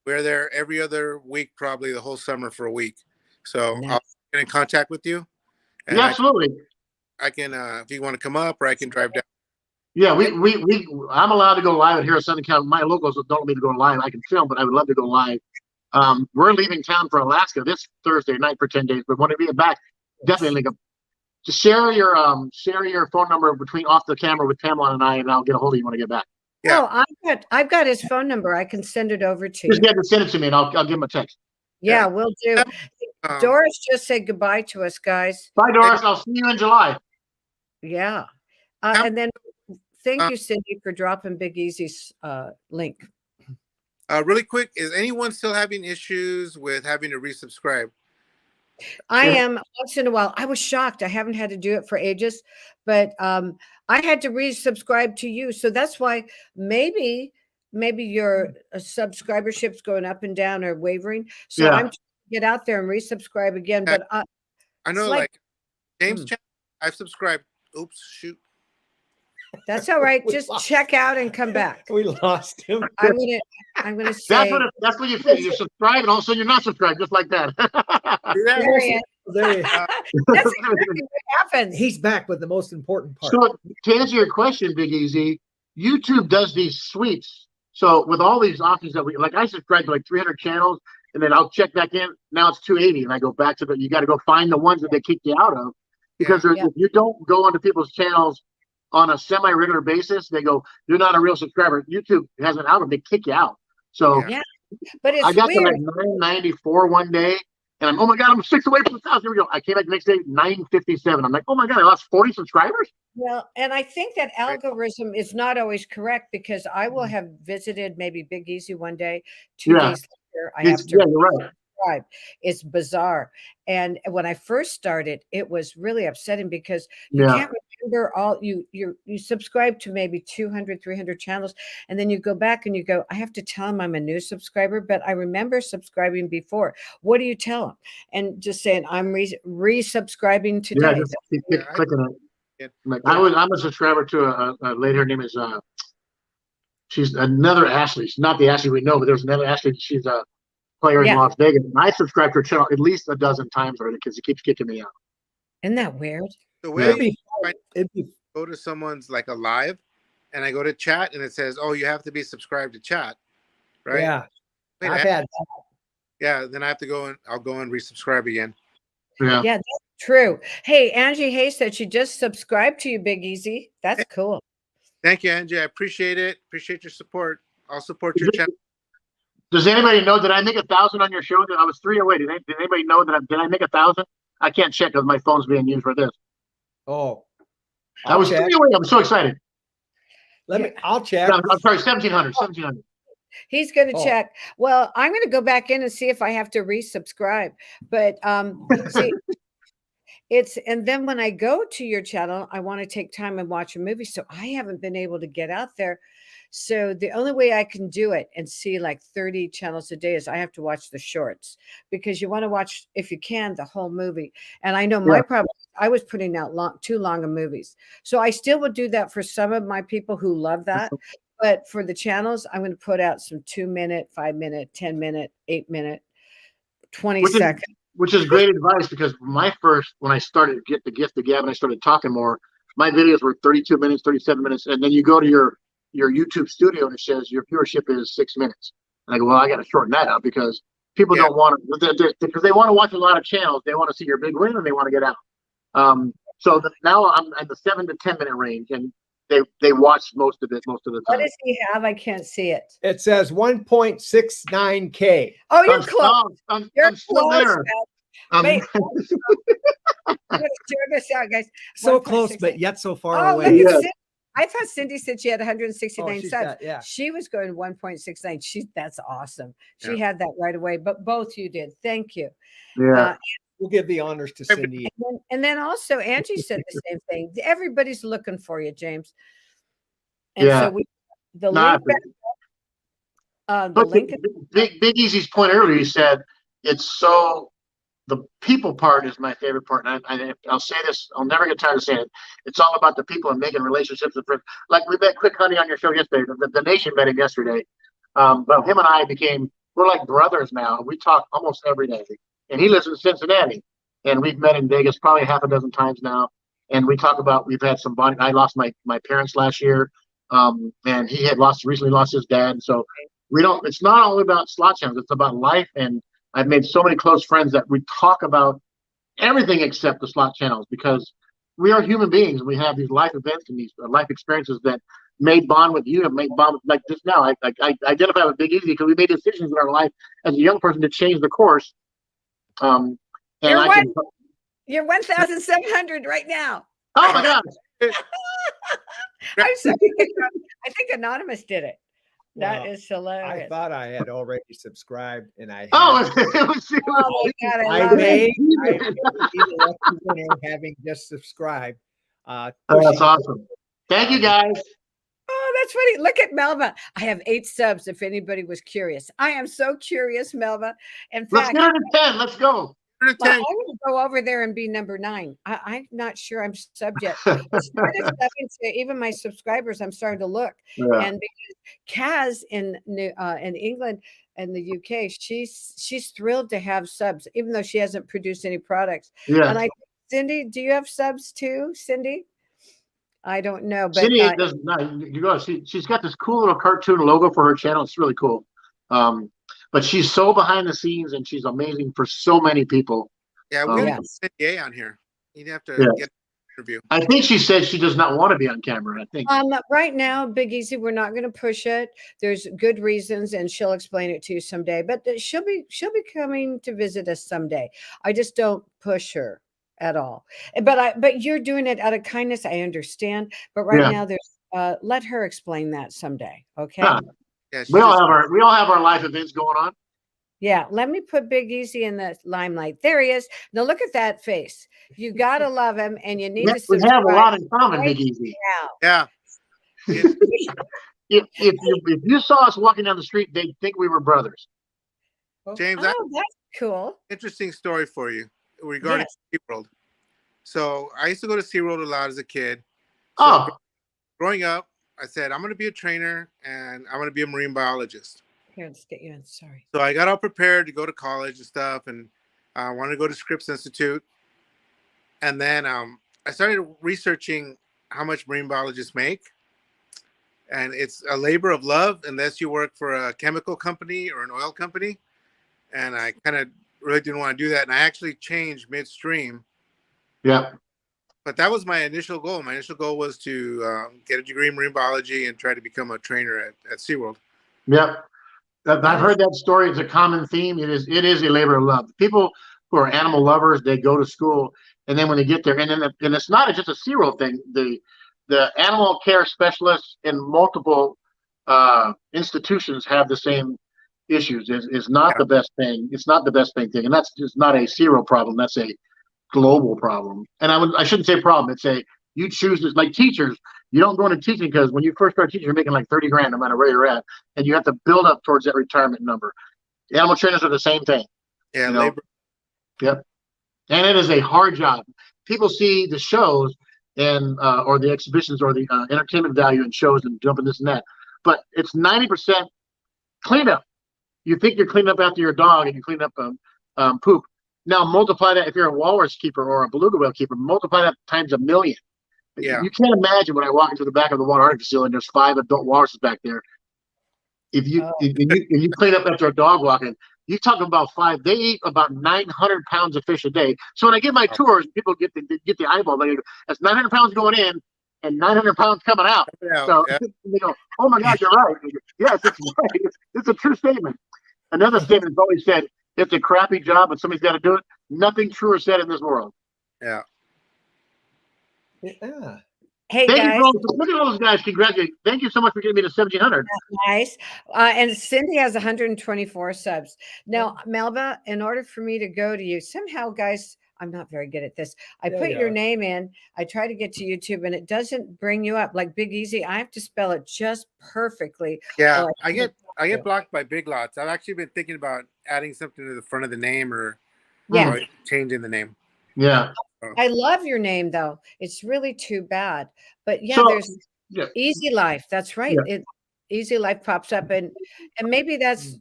there every other week, probably the whole summer for a week. So I'll get in contact with you. Yeah, absolutely. I can, if you want to come up, or I can drive down. Yeah, I'm allowed to go live at Harrah's Southern Cal. My locals don't let me to go live. I can film, but I would love to go live. We're leaving town for Alaska this Thursday night for 10 days. But when we get back, definitely link up. Just share your phone number off the camera with Pamela and I, and I'll get a hold of you when I get back. Yeah. Oh, I've got his phone number. I can send it over to you. Just send it to me, and I'll give him a text. Yeah, we'll do. Doris just said goodbye to us, guys. Bye, Doris. I'll see you in July. Yeah. How- And then thank Uh, you, Cindy, for dropping Big Easy's link. Really quick, is anyone still having issues with having to resubscribe? I Yeah. am once in a while. I was shocked. I haven't had to do it for ages, but I had to resubscribe to you. So that's why maybe your subscribership's going up and down or wavering. So Yeah. I'm trying to get out there and resubscribe again. Yeah. But I it's know, like like James' Mm. channel, I've subscribed. Oops, shoot. that's all right. We Just lost- check out and come back. We lost him. I'm gonna That's say that's what you feel. You subscribe and all of a sudden you're not subscribed, just like that. See that? there he is. There he- That's exactly what happens. He's back with the most important part. So to answer your question, Big Easy, YouTube does these sweeps. So with all these options that we like, I subscribe to like 300 channels, and then I'll check back in. Now it's 280, and I go back to the. You got to go find the ones that they kicked you out of, because Yeah. if you don't go onto people's channels on a semi-regular basis, they go, "You're not a real subscriber." YouTube has an algorithm; they kick you out. So Yeah. But it's I got to weird. like 994 one day, and I'm, oh my God, I'm 6 away from the thousand. Here we go. I came back the next day, 957. I'm like, oh my God, I lost 40 subscribers. Well, and I think that algorithm is not always correct, because I will have visited maybe Big Easy one day, 2 Yeah. days later, I have to Yeah, you're right. subscribe. It's bizarre. And when I first started, it was really upsetting because you Yeah. can't remember all you subscribe to maybe 200, 300 channels, and then you go back and you go, I have to tell them I'm a new subscriber, but I remember subscribing before. What do you tell them? And just saying I'm resubscribing Yeah, today. just keep Yeah, clicking it. Yeah. Like, I'm a subscriber to a lady. Her name is she's another Ashley. She's not the Ashley we know, but there's another Ashley. She's a player in Yeah. Las Vegas. And I subscribe to her channel at least a dozen times already because it keeps kicking me out. Isn't that weird? The Yeah. way It'd be, I it'd be, go to someone's like a live, and I go to chat, and it says, "Oh, you have to be subscribed to chat," right? yeah. Wait, I've had yeah. Then I have to go and I'll go and resubscribe again. Yeah. Yeah, that's true. Hey, Angie Hayes said she just subscribed to you, Big Easy. That's cool. Thank you, Angie. I appreciate it. Appreciate your support. I'll support your channel. Does anybody know that I make 1,000 on your show? I was 3 away. Did anybody know that did I make 1,000? I can't check because my phone's being used for this. Oh, I was 3 away. I'm so excited. I'll check. I'm sorry, 1,700. 1,700. He's going to Oh. check. Well, I'm going to go back in and see if I have to resubscribe. But see, and then when I go to your channel, I want to take time and watch a movie. So I haven't been able to get out there. So the only way I can do it and see like 30 channels a day is I have to watch the shorts, because you want to watch, if you can, the whole movie. And I know my problem, I was putting out too long of movies. So I still would do that for some of my people who love that. But for the channels, I'm going to put out some 2-minute, 5-minute, 10-minute, 8-minute, 20 seconds. Which is great advice, because when I started get the gift of gab and I started talking more, my videos were 32 minutes, 37 minutes. And then you go to your YouTube studio and it says your viewership is 6 minutes. And I go, well, I got to shorten that up because people don't want to, because they want to watch a lot of channels. They want to see your big win and they want to get out. So now I'm in the 7 to 10 minute range, and they watch most of the time. What does he have? I can't see it. It says 1.69K. Oh, you're close. You're still close. there. Wait. I'm going to share this out, guys. So 1.69. close, but yet so far Oh, away. look at Cindy. I thought Cindy said she had 169 she's subs. got- yeah. She was going 1.69. That's awesome. She had that right away, but both you did. Thank you. Yeah. We'll give the honors to Cindy. And then also Angie said the same thing. Everybody's looking for you, James. And Yeah. so the Nah, link back, the But link. Big Easy's point earlier, he said the people part is my favorite part. And I'll say this, I'll never get tired of saying it. It's all about the people and making relationships with friends. Like we met Quick Honey on your show yesterday. The nation met him yesterday. But him and I we're like brothers now. We talk almost every day. And he lives in Cincinnati. And we've met in Vegas probably half a dozen times now. And we talk about, we've had some bonding. I lost my parents last year. And he had recently lost his dad. So it's not all about slot channels. It's about life. And I've made so many close friends that we talk about everything except the slot channels, because we are human beings. We have these life events and these life experiences that made bond with you and make bond like this now. I identify with Big Easy because we made decisions in our life as a young person to change the course. And You're 1,700 right now. Oh my God. I'm sorry. I think Anonymous did it. That Well, is I hilarious. thought I had already subscribed, and I Oh, had. Oh my God, I I love it. may be the lucky winner, having just subscribed. Oh, that's Pushing, awesome. Thank you, guys. Oh, that's funny. Look at Melva. I have 8 subs if anybody was curious. I am so curious, Melva. In Let's fact, get her to 10. Let's go. well, I want to go over there and be number 9. I'm not sure I'm sub yet. I started subbing to even my subscribers. I'm starting to look, Yeah. and because Kaz in England and the UK, she's thrilled to have subs, even though she hasn't produced any products. Yeah. And Cindy, do you have subs too, Cindy? I don't know, but Cindy does not. You go. She's got this cool little cartoon logo for her channel. It's really cool. But she's so behind the scenes, and she's amazing for so many people. Yeah, we got Yes. NDA on here. You'd have to get an interview. I think she said she does not want to be on camera. I think. Right now, Big Easy, we're not going to push it. There's good reasons, and she'll explain it to you someday. But she'll be coming to visit us someday. I just don't push her at all. But you're doing it out of kindness. I understand. But right now, there's let her explain that someday. Okay. Yeah, we all have our life events going on. Yeah, let me put Big Easy in the limelight. There he is. Now look at that face. You gotta love him, and you need to We subscribe. have a lot in common, right Big Easy. now. Yeah. If you saw us walking down the street, they'd think we were brothers. James, I have Oh, that's cool. an interesting story for you regarding SeaWorld. So I used to go to SeaWorld a lot as a kid. So growing up, I said, I'm going to be a trainer and I'm going to be a marine biologist. Here, let's get you in. Sorry. So I got all prepared to go to college and stuff, and I wanted to go to Scripps Institute. And then I started researching how much marine biologists make. And it's a labor of love unless you work for a chemical company or an oil company. And I kind of really didn't want to do that. And I actually changed midstream. Yeah. But that was my initial goal. My initial goal was to get a degree in marine biology and try to become a trainer at SeaWorld. Yep. I've heard that story. It's a common theme. It is a labor of love. People who are animal lovers, they go to school, and then when they get there, and it's not just a SeaWorld thing. The animal care specialists in multiple institutions have the same issues. Is not the best thing. It's not the best thing, and that's just not a SeaWorld problem. That's a global problem. And I shouldn't say problem. It's you choose this, like teachers. You don't go into teaching because when you first start teaching, you're making like 30 grand no matter where you're at, and you have to build up towards that retirement number. The animal trainers are the same thing. Yeah, labor. Yep. And it is a hard job. People see the shows and or the exhibitions or the entertainment value in shows and jumping this and that, but it's 90% cleanup. You think you're cleaning up after your dog and you clean up poop. Now multiply that if you're a walrus keeper or a beluga whale keeper, multiply that times 1 million. Yeah. You can't imagine when I walk into the back of the water Arctic facility and there's 5 adult walruses back there. If you clean up after a dog walking, you talk about 5. They eat about 900 pounds of fish a day. So when I give my tours, people get the eyeball. That's 900 pounds going in and 900 pounds coming out. So they go, "Oh my God, you're right." Yes, it's right. It's a true statement. Another statement is always said, "It's a crappy job, but somebody's got to do it." Nothing truer said in this world. Yeah. Yeah. Hey, guys. Look at all those guys. Congratulations. Thank you so much for getting me to 1,700. Nice. And Cindy has 124 subs. Now, Melba, in order for me to go to you, somehow, guys, I'm not very good at this. I put your name in. I try to get to YouTube, and it doesn't bring you up. Like Big Easy, I have to spell it just perfectly. Yeah, I get blocked by Big Lots. I've actually been thinking about adding something to the front of the name or changing the name. Yeah. I love your name, though. It's really too bad. But there's Easy Life. That's right. Easy Life pops up, and maybe that's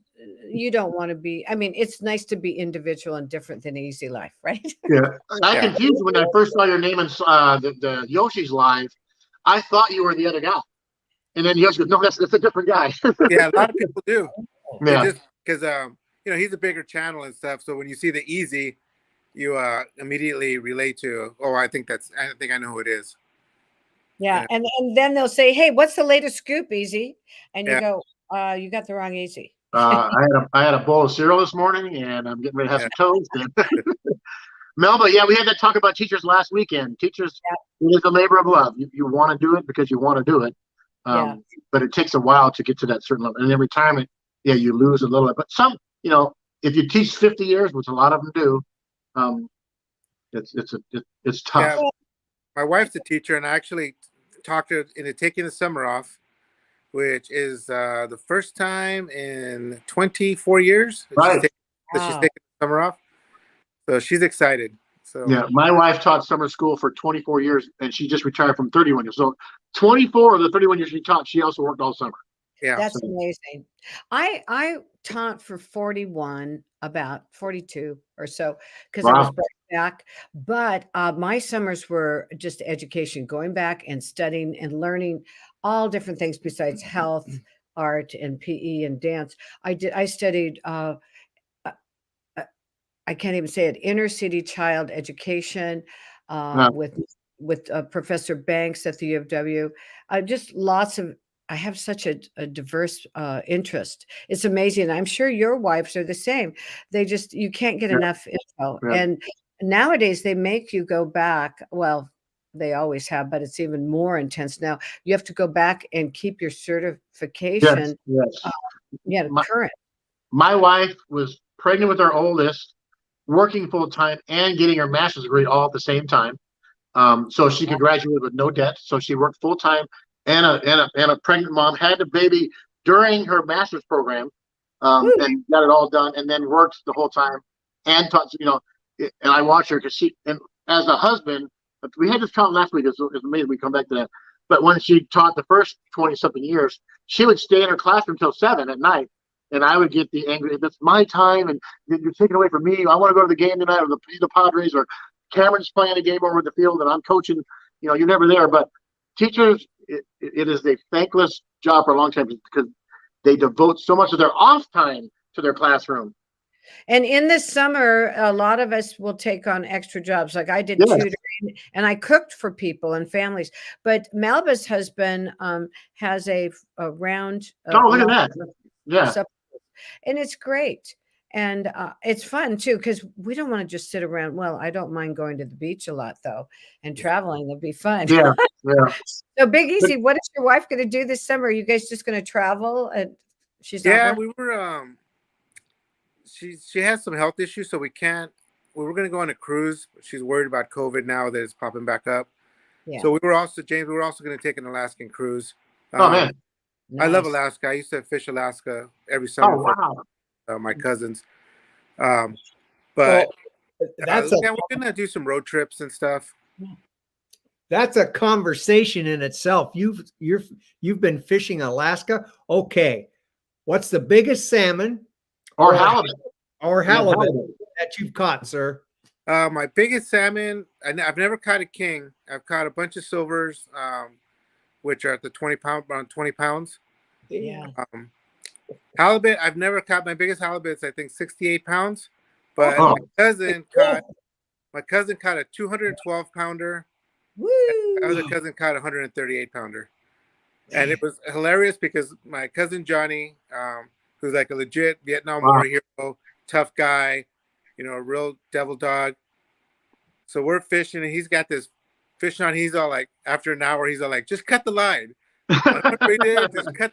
you don't want to be. I mean, it's nice to be individual and different than Easy Life, right? Yeah. I confused when I first saw your name in the Yoshi's Live. I thought you were the other guy, and then Yoshi goes, "No, that's a different guy." Yeah, a lot of people do. Yeah. Because he's a bigger channel and stuff. So when you see the Easy, you immediately relate to, I think I know who it is. Yeah. And then they'll say, "Hey, what's the latest scoop, Easy?" And you go, you got the wrong Easy. I had a bowl of cereal this morning, and I'm getting ready to have some toast. Melba, yeah, we had that talk about teachers last weekend. Teachers, it is a labor of love. You want to do it because you want to do it. But it takes a while to get to that certain level. And in retirement, yeah, you lose a little bit. But some, if you teach 50 years, which a lot of them do, it's tough. Yeah, my wife's a teacher, and I actually talked her into taking the summer off, which is the first time in 24 years Right. that she's taking the summer off. So she's excited. So yeah, my wife taught summer school for 24 years, and she just retired from 31 years. So 24 of the 31 years she taught, she also worked all summer. Yeah, That's amazing. I taught for 41, about 42 or so, because I was brought back. But my summers were just education, going back and studying and learning all different things besides health, art, and PE and dance. I studied. I can't even say it. Inner city child education with Professor Banks at the U of W. Just lots of. I have such a diverse interest. It's amazing. I'm sure your wives are the same. You can't get enough info. Yeah. And nowadays they make you go back. Well, they always have, but it's even more intense now. You have to go back and keep your certification. Yes. Current. My wife was pregnant with our oldest, working full time, and getting her master's degree all at the same time. So she could graduate with no debt. So she worked full time, and a pregnant mom, had the baby during her master's program, and got it all done, and then worked the whole time and taught. And I watched her because and as a husband, we had this talk last week. It's amazing. We come back to that. But when she taught the first 20-something years, she would stay in her classroom till 7 at night. And I would get the angry, it's my time and you're taking away from me. I want to go to the game tonight, or the Padres, or Cameron's playing a game over the field and I'm coaching. You're never there. But teachers, it is a thankless job for a long time because they devote so much of their off time to their classroom. And in the summer, a lot of us will take on extra jobs. Like I did tutoring, and I cooked for people and families. But Malva's husband has a round. Look at that. Yeah. And it's great. And it's fun too, because we don't want to just sit around. Well, I don't mind going to the beach a lot though, and traveling. It'd be fun. Yeah. So Big Easy, what is your wife going to do this summer? Are you guys just going to travel? And she's not we were. She has some health issues, so we were going to go on a cruise. She's worried about COVID now that it's popping back up. Yeah. So we were also going to take an Alaskan cruise. Oh man. Nice. I love Alaska. I used to fish Alaska every summer. Oh, wow. My cousins. But we're gonna do some road trips and stuff. That's a conversation in itself. You've been fishing Alaska. Okay, what's the biggest salmon or halibut that you've caught, sir? My biggest salmon. I've never caught a king. I've caught a bunch of silvers. Which are at the around 20 pounds. Yeah. Halibut, I've never caught. My biggest halibut is, I think, 68 pounds. But my cousin caught a 212 pounder. Woo! My other cousin caught a 138 pounder. And it was hilarious because my cousin Johnny, who's like a legit Vietnam War hero, tough guy, a real devil dog. So we're fishing, and he's got this fish on. He's all like, after an hour, he's all like, just cut the line. Just cut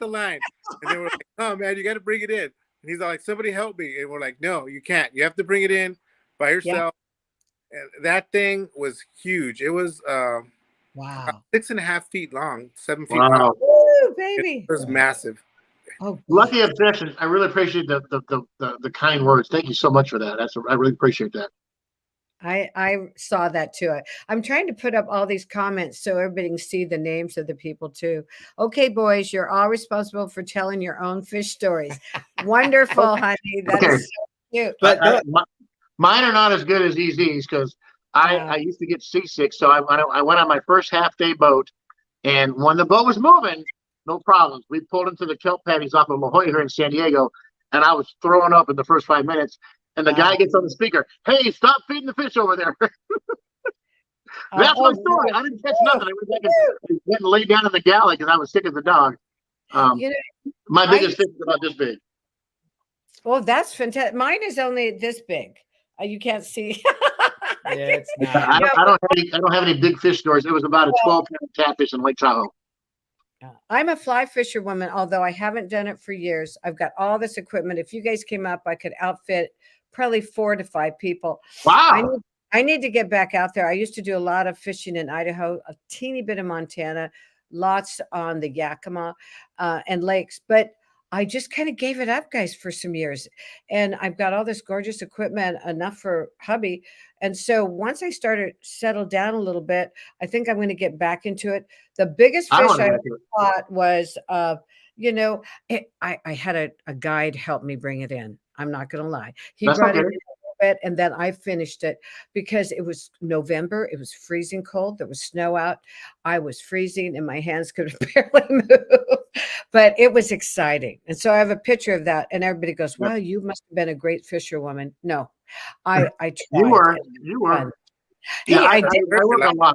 the line. And then we're like, oh man, you got to bring it in. And he's all like, somebody help me. And we're like, no, you can't. You have to bring it in by yourself. Yeah. And that thing was huge. It was wow, 6.5 feet long, 7 feet long. Woo, baby. It was massive. Oh, lucky obsession. I really appreciate the kind words. Thank you so much for that. I really appreciate that. I saw that too. I'm trying to put up all these comments so everybody can see the names of the people too. Okay, boys, you're all responsible for telling your own fish stories. Wonderful, honey. That is so cute. But mine are not as good as these because I used to get seasick. So I went on my first half-day boat, and when the boat was moving, no problems. We pulled into the kelp patties off of La Jolla here in San Diego, and I was throwing up in the first 5 minutes. And the guy gets on the speaker, hey, stop feeding the fish over there. That's my story. I didn't catch nothing. I went and laid down in the galley because I was sick as a dog. My biggest fish is about this big. Well, that's fantastic. Mine is only this big. You can't see. It's not. I don't have any big fish stories. It was about a 12-pound catfish in Lake Tahoe. I'm a fly fisherwoman, although I haven't done it for years. I've got all this equipment. If you guys came up, I could outfit probably 4 to 5 people. Wow. I need to get back out there. I used to do a lot of fishing in Idaho, a teeny bit in Montana, lots on the Yakima and lakes, but I just kind of gave it up, guys, for some years. And I've got all this gorgeous equipment, enough for hubby. And so once I started settled down a little bit, I think I'm going to get back into it. The biggest I fish wanna I get ever to it. caught was, I had a guide help me bring it in. I'm not going to lie. He That's brought it okay. in a little bit, and then I finished it because it was November. It was freezing cold. There was snow out. I was freezing, and my hands could barely move. But it was exciting. And so I have a picture of that, and everybody goes, wow, you must have been a great fisherwoman. No, I tried. You were. It was You were. fun. Yeah, Hey, I I did. work a lot.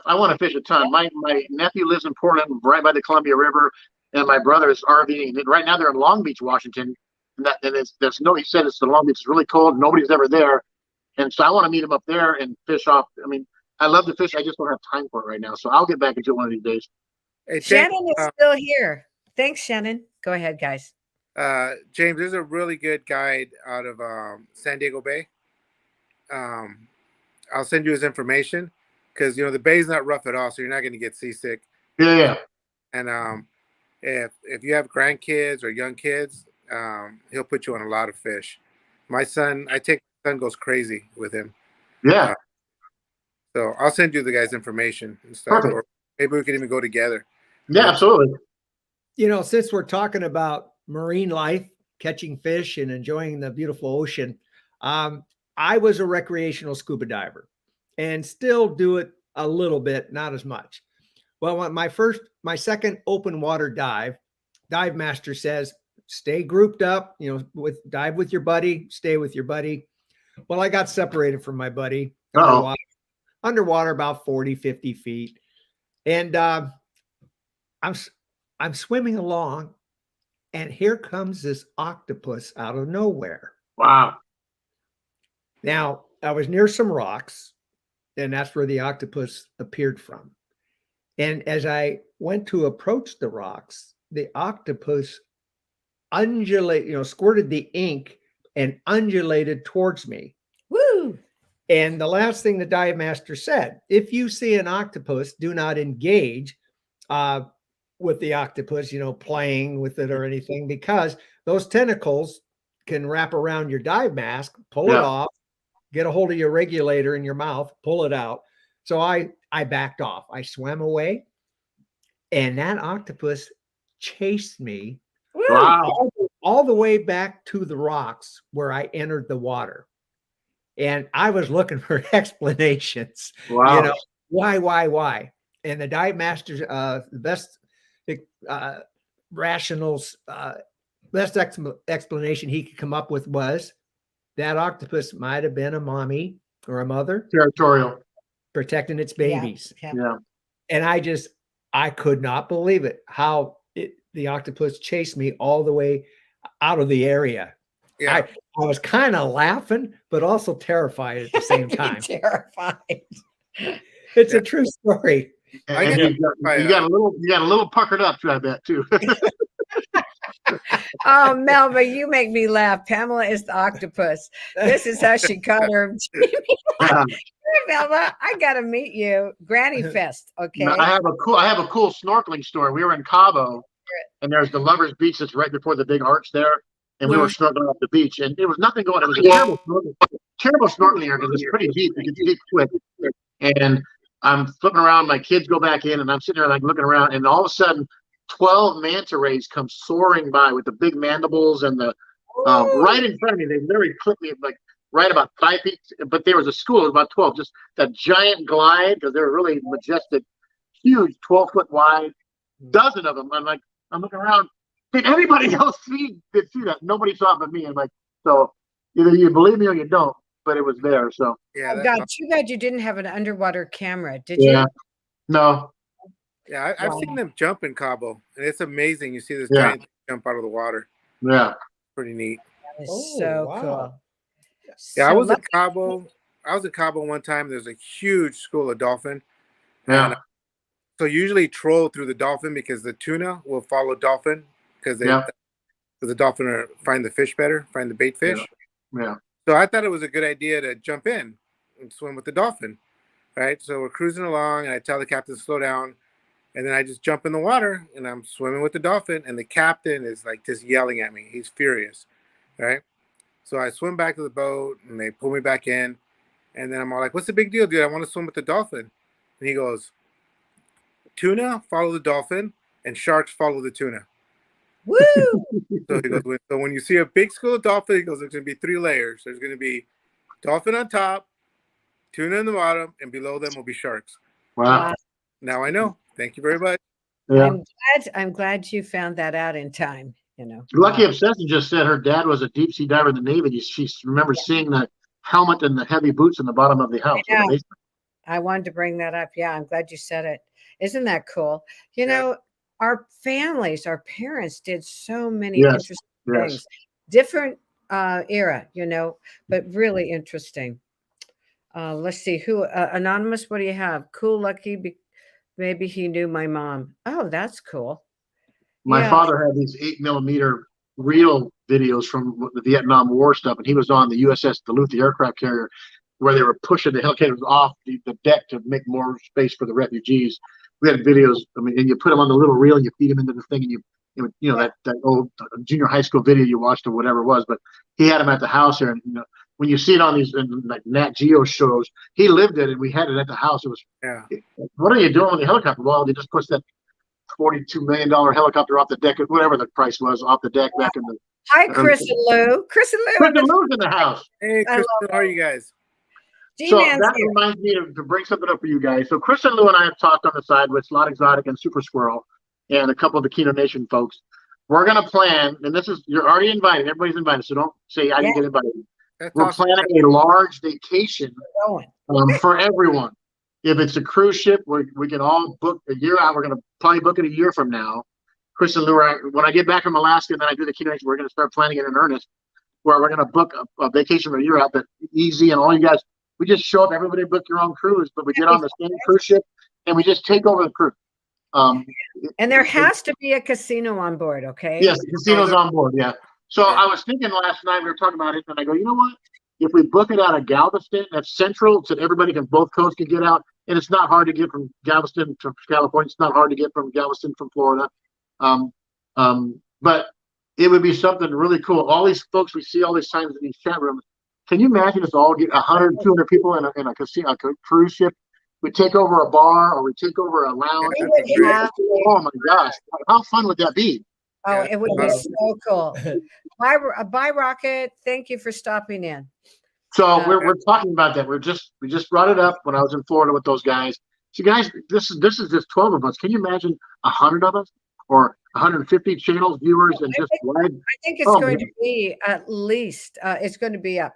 I want to fish a ton. My nephew lives in Portland, right by the Columbia River, and my brother is RVing. Right now they're in Long Beach, Washington, and there's no. He said it's the Long Beach is really cold. Nobody's ever there, and so I want to meet him up there and fish off. I mean, I love to fish. I just don't have time for it right now. So I'll get back into it one of these days. Hey, James, Shannon is still here. Thanks, Shannon. Go ahead, guys. James, there's a really good guide out of San Diego Bay. I'll send you his information because the bay's not rough at all, so you're not going to get seasick. Yeah. And if you have grandkids or young kids, he'll put you on a lot of fish. My son goes crazy with him. Yeah. So I'll send you the guy's information and stuff, Perfect. or maybe we can even go together. Yeah, absolutely. Since we're talking about marine life, catching fish and enjoying the beautiful ocean, I was a recreational scuba diver and still do it a little bit, not as much. Well, my second open water dive master says, stay grouped up, dive with your buddy, stay with your buddy. Well, I got separated from my buddy underwater about 40, 50 feet. And I'm swimming along, and here comes this octopus out of nowhere. Wow. Now, I was near some rocks, and that's where the octopus appeared from. And as I went to approach the rocks, the octopus squirted the ink and undulated towards me. Woo! And the last thing the dive master said, if you see an octopus, do not engage with the octopus, playing with it or anything, because those tentacles can wrap around your dive mask, pull it off, get a hold of your regulator in your mouth, pull it out. So I backed off. I swam away, and that octopus chased me all the way back to the rocks where I entered the water. And I was looking for explanations. Wow. Why? And the dive master's the best best explanation he could come up with was that octopus might have been a mommy or a mother, Territorial, protecting its babies. Yeah. And I could not believe it, how the octopus chased me all the way out of the area. Yeah. I was kind of laughing, but also terrified at the same time. Terrified. It's a true story. And you got a little puckered up too, I bet too. Oh, Melba, you make me laugh. Pamela is the octopus. This is how she caught her. Melba, I gotta meet you. Granny Fest. Okay. I have a cool snorkeling story. We were in Cabo, and there's the Lovers Beach that's right before the big arch there. And we were snorkeling off the beach, and there was nothing going. It was a terrible snorkeling here because it's pretty deep. You can deep quick. And I'm flipping around. My kids go back in, and I'm sitting there like looking around. And all of a sudden, 12 manta rays come soaring by with the big mandibles and the right in front of me. They literally clipped me like right about 5 feet. But there was a school. It was about 12. Just that giant glide because they were really majestic, huge, 12-foot wide, dozen of them. I'm looking around. Did anybody else see that? Nobody saw it but me. I'm like, so either you believe me or you don't, but it was there. So Yeah. God, too bad you didn't have an underwater camera, did you? No. Yeah, I've seen them jump in Cabo, and it's amazing. You see this giant thing jump out of the water. Yeah. Pretty neat. That is so cool. Yeah, I So was in Cabo I was in Cabo one time. There's a huge school of dolphin, Yeah. and so usually troll through the dolphin because the tuna will follow dolphin because Yeah. the dolphin find the fish better, find the bait fish. Yeah. So I thought it was a good idea to jump in and swim with the dolphin, right? So we're cruising along, and I tell the captain to slow down, and then I just jump in the water, and I'm swimming with the dolphin, and the captain is like just yelling at me. He's furious, right? So I swim back to the boat, and they pull me back in, and then I'm all like, "What's the big deal, dude? I want to swim with the dolphin." And he goes, "Tuna follow the dolphin, and sharks follow the tuna." Woo! So he goes, "So when you see a big school of dolphin, he goes, there's going to be 3 layers. There's going to be dolphin on top, tuna in the bottom, and below them will be sharks." Wow. Wow. Now I know. Thank you very much. Yeah. I'm glad you found that out in time, you know. Lucky Obsession just said her dad was a deep sea diver in the Navy. She remembers seeing the helmet and the heavy boots in the bottom of the house. Yeah. I wanted to bring that up. Yeah, I'm glad you said it. Isn't that cool? You know, our families, our parents did so many interesting things. Different era, you know, but really interesting. Let's see who anonymous. What do you have? Cool, lucky. Maybe he knew my mom. Oh, that's cool. My father had these 8mm reel videos from the Vietnam War stuff, and he was on the USS Duluth, the aircraft carrier, where they were pushing the helicopters off the deck to make more space for the refugees. We had videos. I mean, and you put them on the little reel, and you feed them into the thing, and you know that old junior high school video you watched or whatever it was. But he had them at the house here, and you know, when you see it on these like Nat Geo shows, he lived it, and we had it at the house. It was, what are you doing with the helicopter? Well, they just pushed that $42 million helicopter off the deck, whatever the price was, off the deck back in the. Hi, Chris and Lou. Chris and Lou. Chris and Lou's in the house. Hey, Chris, how are you guys? So that reminds me to bring something up for you guys. So Chris and Lou and I have talked on the side with Slot Exotic and Super Squirrel and a couple of the Keno Nation folks. We're going to plan, and you're already invited. Everybody's invited, so don't say I didn't get invited. We're planning a large vacation for everyone. If it's a cruise ship, we can all book a year out. We're going to probably book it a year from now. Chris and Lou, when I get back from Alaska and then I do the Keno Nation, we're going to start planning it in earnest, where we're going to book a vacation for a year out. But easy, and all you guys, we just show up. Everybody book your own cruise, but we get on the same cruise ship and we just take over the cruise. And there has to be a casino on board, okay? Yes, the casino's on board. Yeah. So I was thinking last night, we were talking about it, and I go, you know what? If we book it out of Galveston, that's central, so everybody both coasts can get out, and it's not hard to get from Galveston to California. It's not hard to get from Galveston from Florida. But it would be something really cool. All these folks we see all these times in these chat rooms. Can you imagine us all get 100, 200 people in a casino, a cruise ship? We take over a bar or we take over a lounge. Oh my gosh, how fun would that be? Oh, it would be so cool. Bye, Rocket. Thank you for stopping in. So we're talking about that. We just brought it up when I was in Florida with those guys. So guys, this is just 12 of us. Can you imagine 100 of us or 150 channels, viewers, and just live? I think it's going to be at least. It's going to be up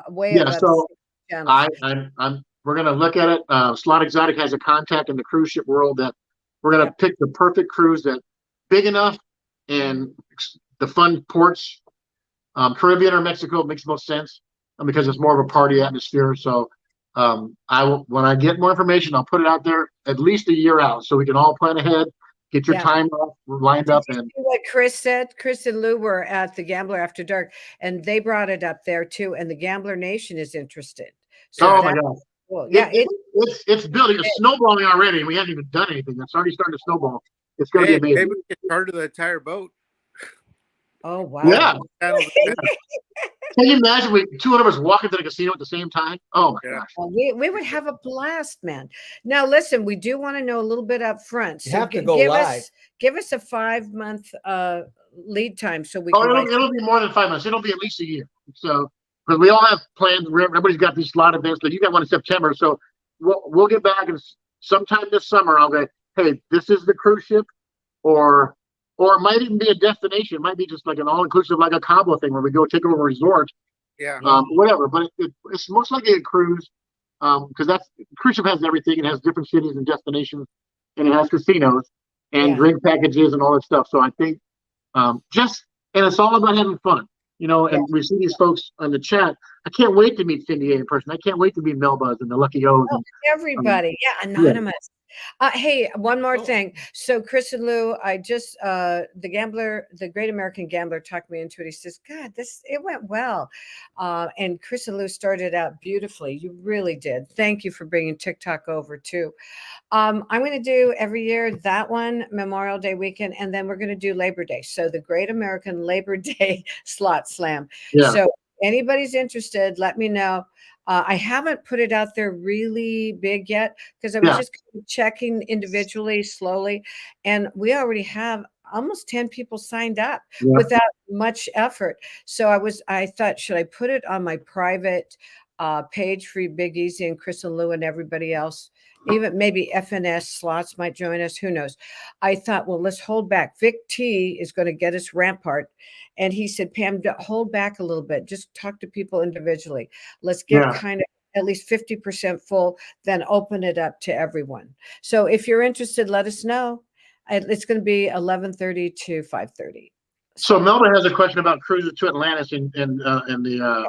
way up. So we're going to look at it. Slot Exotic has a contact in the cruise ship world that we're going to pick the perfect cruise that big enough and the fun ports. Caribbean or Mexico makes most sense because it's more of a party atmosphere. So when I get more information, I'll put it out there at least a year out so we can all plan ahead, get your time lined up. And what Chris said, Chris and Lou were at the Gambler After Dark, and they brought it up there too. And the Gambler Nation is interested. So oh my gosh. Cool. Yeah, it's building. It's snowballing already, and we haven't even done anything. It's already starting to snowball. It's going to be amazing. Maybe we get part of the entire boat. Oh wow! Yeah. Can you imagine 200 of us walking to the casino at the same time? Oh my gosh! Well, we would have a blast, man. Now listen, we do want to know a little bit up front. So you have to go live. Give us a 5-month lead time so we. It'll be more than 5 months. It'll be at least a year. So. Because we all have plans. Everybody's got these slot events, but you got one in September. So we'll get back, and sometime this summer I'll go, hey, this is the cruise ship, or it might even be a destination. It might be just like an all-inclusive, like a Cabo thing where we go take over a resort. Yeah. Whatever. But it's most likely a cruise, because cruise ship has everything. It has different cities and destinations, and it has casinos and drink packages and all that stuff. So I think and it's all about having fun. you know, and we see these folks on the chat. I can't wait to meet Cindy A in person. I can't wait to meet Melbuzz and the Lucky O's. Oh, And, everybody. Yeah, yeah, anonymous. Hey, one more Oh. thing. So Chris and Lou, I just the gambler, the Great American Gambler talked me into it. He says, God, it went well. And Chris and Lou started out beautifully. You really did. Thank you for bringing TikTok over too. I'm going to do every year that one Memorial Day weekend, and then we're going to do Labor Day. So the Great American Labor Day Slot Slam. yeah, So anybody's interested, let me know. I haven't put it out there really big yet because I was yeah, just kind of checking individually, slowly, and we already have almost 10 people signed up yeah. without much effort. So I thought, should I put it on my private page for Big Easy and Chris and Lou and everybody else? Even maybe FNS slots might join us. Who knows? I thought, well, let's hold back. Vic T is going to get us Rampart. And he said, Pam, hold back a little bit. Just talk to people individually. Let's get Yeah. kind of at least 50% full, then open it up to everyone. So if you're interested, let us know. It's going to be 11:30 to 5:30. So Melba has a question about cruises to Atlantis in the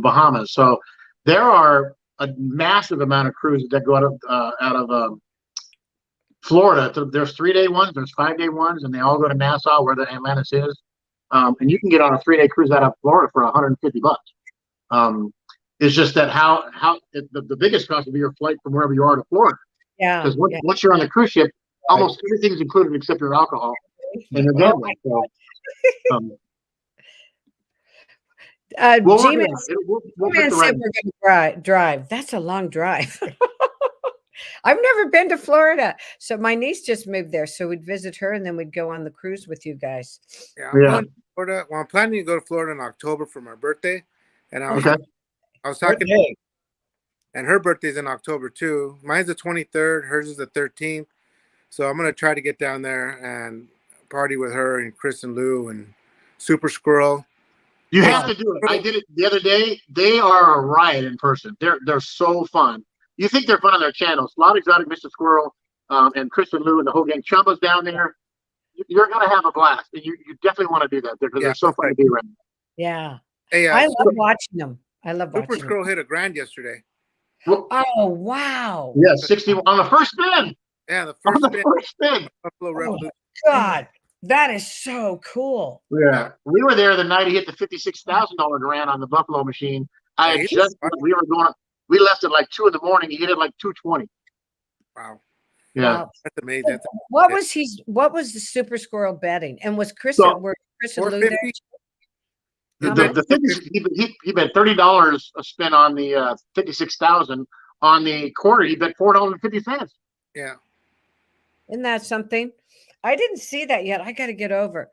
Bahamas. So there are a massive amount of cruises that go out of Florida. There's 3-day ones, there's 5-day ones, and they all go to Nassau where the Atlantis is. And you can get on a 3-day cruise out of Florida for $150. It's just that the biggest cost would be your flight from wherever you are to Florida. Yeah. Because once you're on the cruise ship, almost everything's included except your alcohol and your gambling. So, G-Man we'll pick the said right. we're going to drive. That's a long drive. I've never been to Florida. So my niece just moved there. So we'd visit her and then we'd go on the cruise with you guys. Yeah, I'm going to Florida. Well, I'm planning to go to Florida in October for my birthday. And I was talking, Birthday. and her birthday's in October too. Mine's the 23rd. Hers is the 13th. So I'm going to try to get down there and party with her and Chris and Lou and Super Squirrel. You have to do it. I did it the other day. They are a riot in person. They're so fun. You think they're fun on their channel. Slot Exotic, Mr. Squirrel, and Chris and Lou and the whole gang. Chumba's down there. You're going to have a blast. And you definitely want to do that because they're so fun to be around. Yeah. Hey, I love watching them. Super Squirrel hit $1,000 yesterday. Oh, wow. Yeah, 60 on the first spin. Yeah, the On first the first spin. Buffalo Revolution. God, that is so cool. Yeah. We were there the night he hit the $56,000 grand on the Buffalo machine. We left at like 2 in the morning. He hit it like 2:20. Wow. Yeah. Wow. That's amazing. What was the Super Squirrel betting? And was Chris and Lou there? He bet $30 a spin on the 56,000. On the quarter, he bet $4.50. Yeah. Isn't that something? I didn't see that yet. I got to get over.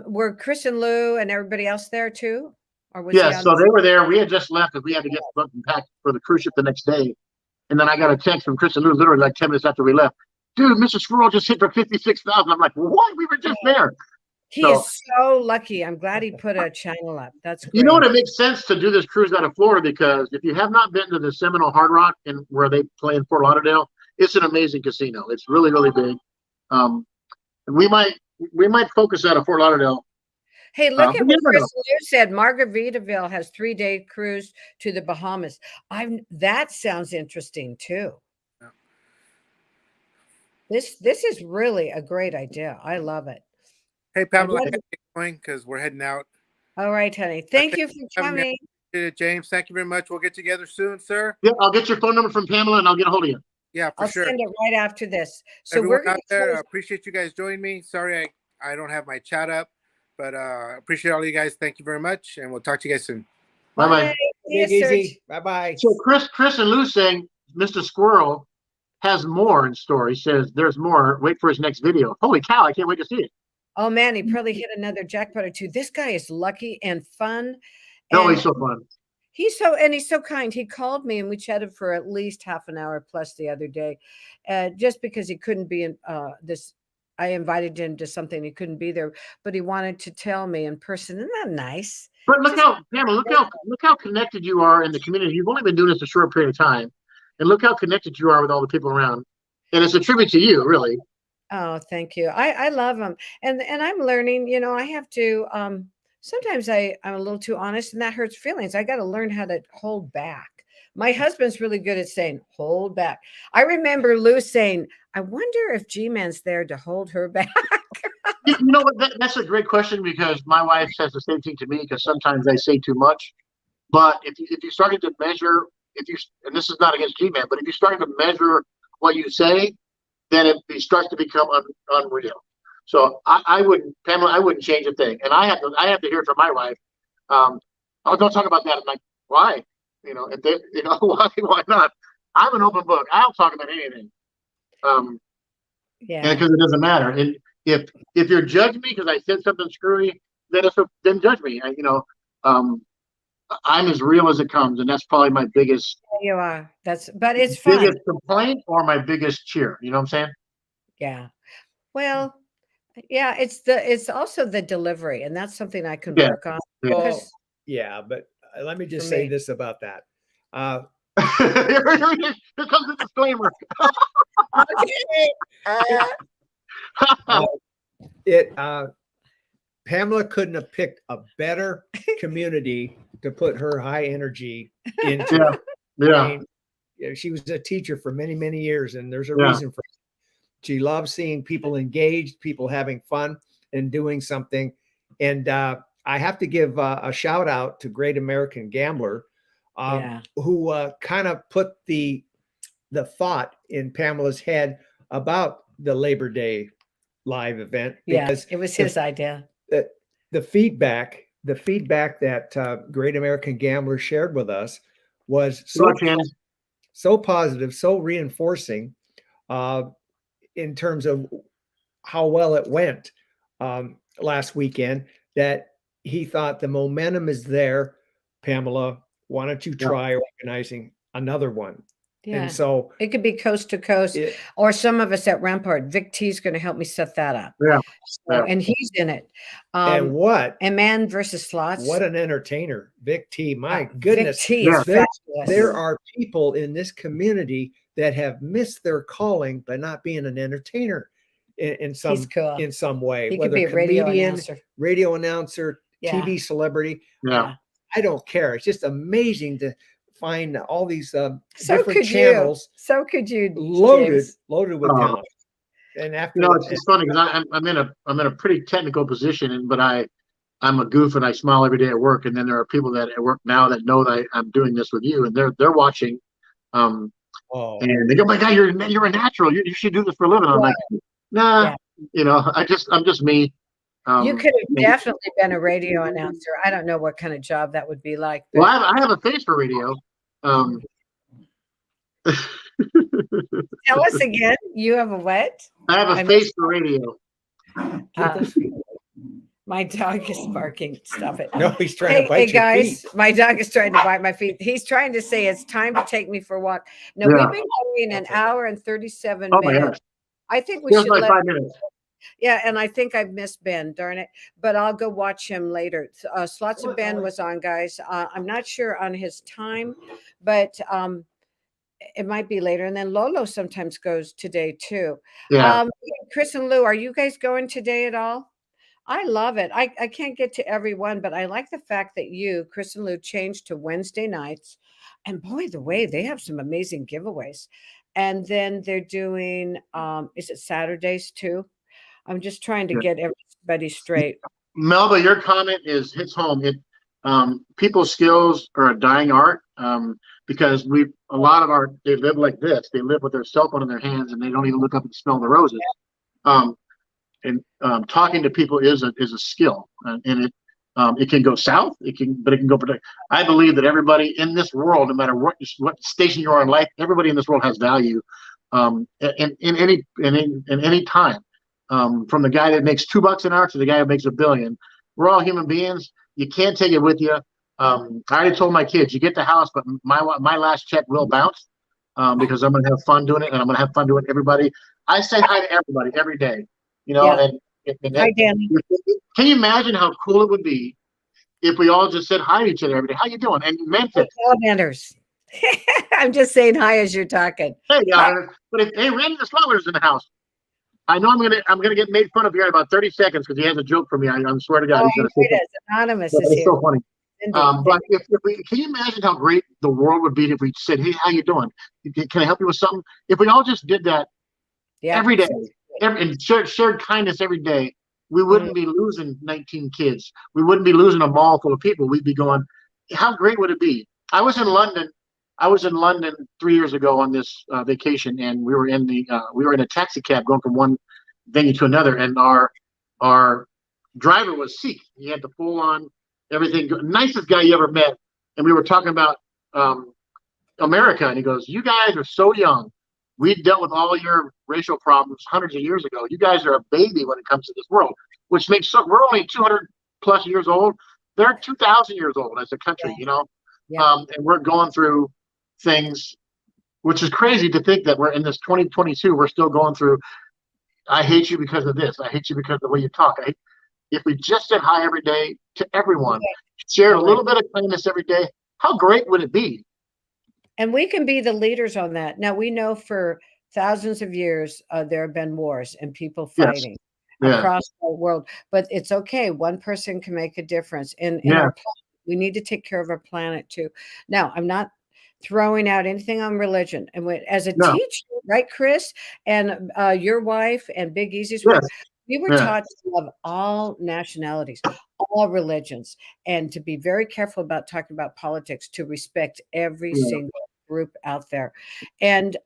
Were Chris and Lou and everybody else there too? Or was So they were there. We had just left because we had to get packed for the cruise ship the next day. And then I got a text from Chris and Lou literally like 10 minutes after we left. Dude, Mr. Squirrel just hit for 56,000. I'm like, what? We were just there. He is so lucky. I'm glad he put a channel up. That's great. You know what? It makes sense to do this cruise out of Florida because if you have not been to the Seminole Hard Rock and where they play in Fort Lauderdale, it's an amazing casino. It's really, really big. And we might focus out of Fort Lauderdale. Hey, look at what Chris Lou said. Margaritaville has 3-day cruise to the Bahamas. That sounds interesting too. Yeah. This is really a great idea. I love it. Hey, Pamela, I got to get going because we're heading out. All right, honey. Thank you for coming. James, thank you very much. We'll get together soon, sir. Yeah, I'll get your phone number from Pamela and I'll get a hold of you. Yeah, for sure. I'll send it right after this. So Everyone we're out there, appreciate you guys joining me. Sorry I don't have my chat up, but appreciate all you guys. Thank you very much, and we'll talk to you guys soon. Bye-bye. Big Easy. Bye-bye. So Chris and Lou saying Mr. Squirrel has more in store. He says there's more. Wait for his next video. Holy cow, I can't wait to see it. Oh man, he probably hit another jackpot or two. This guy is lucky and fun. No, he's so fun. He's so kind. He called me and we chatted for at least half an hour plus the other day, just because he couldn't be in this. I invited him to something, he couldn't be there, but he wanted to tell me in person. Isn't that nice? But look how connected you are in the community. You've only been doing this a short period of time, and look how connected you are with all the people around. And it's a tribute to you, really. Oh, thank you. I love them, and I'm learning. You know, I have to. Sometimes I'm a little too honest, and that hurts feelings. I got to learn how to hold back. My husband's really good at saying hold back. I remember Lou saying, "I wonder if G-Man's there to hold her back." You know what? That's a great question because my wife says the same thing to me because sometimes I say too much. But if you started to measure, if you and this is not against G-Man, but if you started to measure what you say, then it starts to become unreal. So I wouldn't, Pamela, I wouldn't change a thing. And I have to hear from my wife. Um, oh, don't talk about that. I'm like, why? You know, if they, you know, why not? I'm an open book. I'll talk about anything. Um, and Yeah, because it doesn't matter. And if you're judging me because I said something screwy, then judge me. Um, I'm as real as it comes, and that's probably my you are. But it's fun. biggest complaint or my biggest cheer. You know what I'm saying? Yeah. Well, yeah. It's also the delivery, and that's something I can Yeah. work on Yeah. Well, because yeah, but let me just For say me. this about that. Here comes the disclaimer. Uh, it Pamela couldn't have picked a better community to put her high energy into. Yeah. I Yeah. mean, she was a teacher for many, many years, and there's a Yeah. reason for it. She loves seeing people engaged, people having fun and doing something. And I have to give a shout out to Great American Gambler, Yeah. who kind of put the thought in Pamela's head about the Labor Day live event, Yeah, because it was his idea. the feedback that Great American Gambler shared with us was so positive, so reinforcing in terms of how well it went last weekend, that he thought the momentum is there. Pamela, why don't you try organizing another one? Yeah. And so It could be coast to coast, or some of us at Rampart. Vic T is going to help me set that up. Yeah. So, and he's in it. and Man versus Slots. what an entertainer, Vic T. My Vic goodness. T is there, fabulous. there are people in this community that have missed their calling by not being an entertainer in some He's cool. in some way, He could whether be a radio comedian, announcer. radio announcer, Yeah. TV celebrity. Yeah. I don't care. It's just amazing to find all these So different could channels you. So could you, loaded James. with talent. And after it's funny because I'm in a pretty technical position, but I'm a goof and I smile every day at work. And then there are people that at work now that know that I'm doing this with you, and they're watching. And they go, "My God, you're a natural. You should do this for a living." I'm like, nah, I'm just me. You could have definitely been a radio announcer. I don't know what kind of job that would be like. Well, I have a face for radio. Tell us again. You have a what? I have a face for radio. My dog is barking. Stop it. No, he's trying to bite your guys, feet. my dog is trying to bite my feet. He's trying to say it's time to take me for a walk. No, we've been going an hour and 37 Oh my minutes. gosh. I think we Feels should like let 5 minutes. Yeah, and I think I've missed Ben, darn it. But I'll go watch him later. Slots of Ben was on, guys. I'm not sure on his time, but it might be later. And then Lolo sometimes goes today too. Yeah. Chris and Lou, are you guys going today at all? I love it. I can't get to everyone, but I like the fact that you, Chris and Lou, changed to Wednesday nights. And boy, the way they have some amazing giveaways. And then they're doing, is it Saturdays too? I'm just trying to get everybody straight. Melba, your comment hits home. People's skills are a dying art because a lot of they live like this. They live with their cell phone in their hands and they don't even look up and smell the roses. And talking to people is a skill, and it can go south. But it can go. I believe that everybody in this world, no matter what station you are in life, everybody in this world has value. In any time. From the guy that makes $2 an hour to the guy who makes $1 billion. We're all human beings. You can't take it with you. I already told my kids, you get the house, but my last check will bounce because I'm going to have fun doing it, and I'm going to have fun doing everybody. I say hi to everybody every day, and hi, Danny. Can you imagine how cool it would be if we all just said hi to each other every day? How you doing? And you meant it. Salamanders. I'm just saying hi as you're talking. Hey, but hey, Randy the Smuggler's in the house. I know I'm gonna get made fun of here in about 30 seconds because he has a joke for me. I swear to God, Oh, he's gonna say it something. is. Anonymous But is it's here. so funny. Indeed. But if we can you imagine how great the world would be if we said, "Hey, how you doing? Can I help you with something?" If we all just did that Yeah. every day, and shared kindness every day, we wouldn't be losing 19 kids. We wouldn't be losing a mall full of people. We'd be going, how great would it be? I was in London 3 years ago on this vacation, and we were in a taxi cab going from one venue to another, and our driver was Sikh. He had the full on everything, nicest guy you ever met. And we were talking about America, and he goes, "You guys are so young. We dealt with all your racial problems hundreds of years ago. You guys are a baby when it comes to this world," which makes we're only 200 plus years old. They're 2,000 years old as a country, and we're going through things, which is crazy to think that we're in this 2022. We're still going through. I hate you because of this. I hate you because of the way you talk. If we just said hi every day to everyone, shared a little bit of kindness every day, how great would it be? And we can be the leaders on that. Now, we know for thousands of years there have been wars and people fighting across the world, but it's okay. One person can make a difference in our planet. We need to take care of our planet too. Now, I'm not throwing out anything on religion. And as a teacher, right, Chris, and your wife and Big Easy's wife, we were taught to love all nationalities, all religions, and to be very careful about talking about politics, to respect every single group out there. And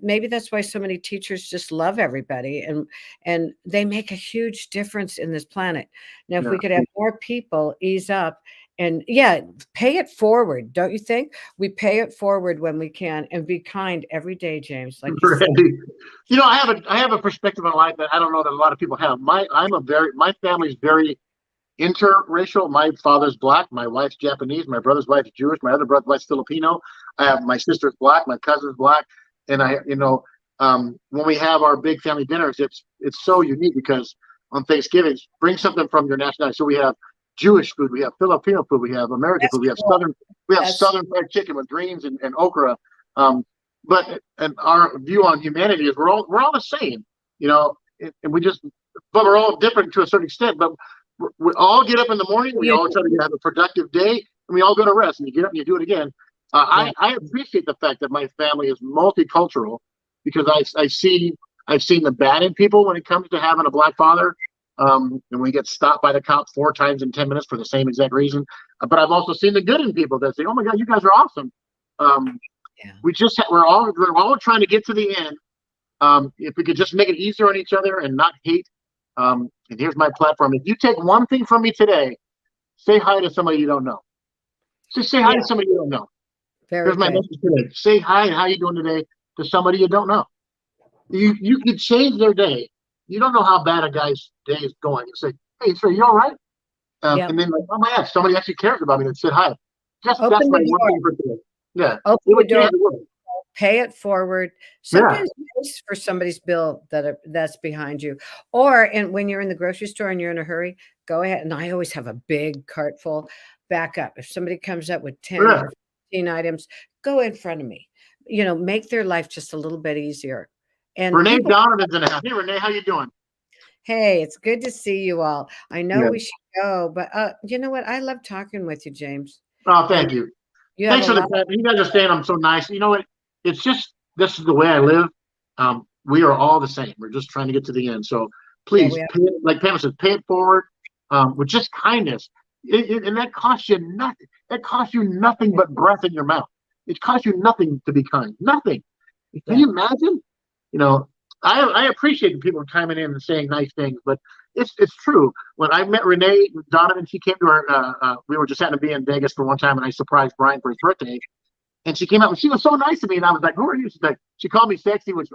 maybe that's why so many teachers just love everybody, and they make a huge difference in this planet. Now, if we could have more people ease up and pay it forward, don't you think? We pay it forward when we can, and be kind every day, James. Like you said. I have a perspective on life that I don't know that a lot of people have. My family's very interracial. My father's black, my wife's Japanese, my brother's wife's Jewish, my other brother's wife's Filipino. I have my sister's black, my cousin's black, and when we have our big family dinners, it's so unique because on Thanksgiving, bring something from your nationality. So we have Jewish food, we have Filipino food, we have American food, we have Southern fried chicken with greens and okra. But our view on humanity is we're all the same, and but we're all different to a certain extent. But we all get up in the morning, we all try to have a productive day, and we all go to rest. And you get up and you do it again. I appreciate the fact that my family is multicultural because I've seen the bad in people when it comes to having a black father. And we get stopped by the cop 4 times in 10 minutes for the same exact reason. But I've also seen the good in people that say, "Oh my God, you guys are awesome." We're all trying to get to the end. If we could just make it easier on each other and not hate. And here's my platform. If you take one thing from me today, say hi to somebody you don't know. Just say hi to somebody you don't know. Here's my message today. Say hi and how you doing today to somebody you don't know. You could change their day. You don't know how bad a guy's day is going. You say, "Hey, sir, you all right?" And then, like, "Oh my gosh, somebody actually cares about me and said hi." That's my one thing for today. Yeah. Open the door. Pay it forward. Sometimes it's for somebody's bill that's behind you. When you're in the grocery store and you're in a hurry, go ahead. And I always have a big cart full. Back up. If somebody comes up with 10 or 15 items, go in front of me. Make their life just a little bit easier. And Renee Donovan's in the house. Hey, Renee, how you doing? Hey, it's good to see you all. I know we should go, but you know what? I love talking with you, James. Oh, thank you. Thanks for the time. You guys are saying I'm so nice. You know what? It's just this is the way I live. We are all the same. We're just trying to get to the end. So please, like Pam says, pay it forward with just kindness. And that costs you nothing. That costs you nothing but breath in your mouth. It costs you nothing to be kind. Nothing. Can you imagine? I appreciate the people chiming in and saying nice things, but it's true. When I met Renee Donovan, she came to our. We were just happened to be in Vegas for one time, and I surprised Brian for his birthday. And she came up and she was so nice to me, and I was like, "Who are you?" She's like, she called me sexy, which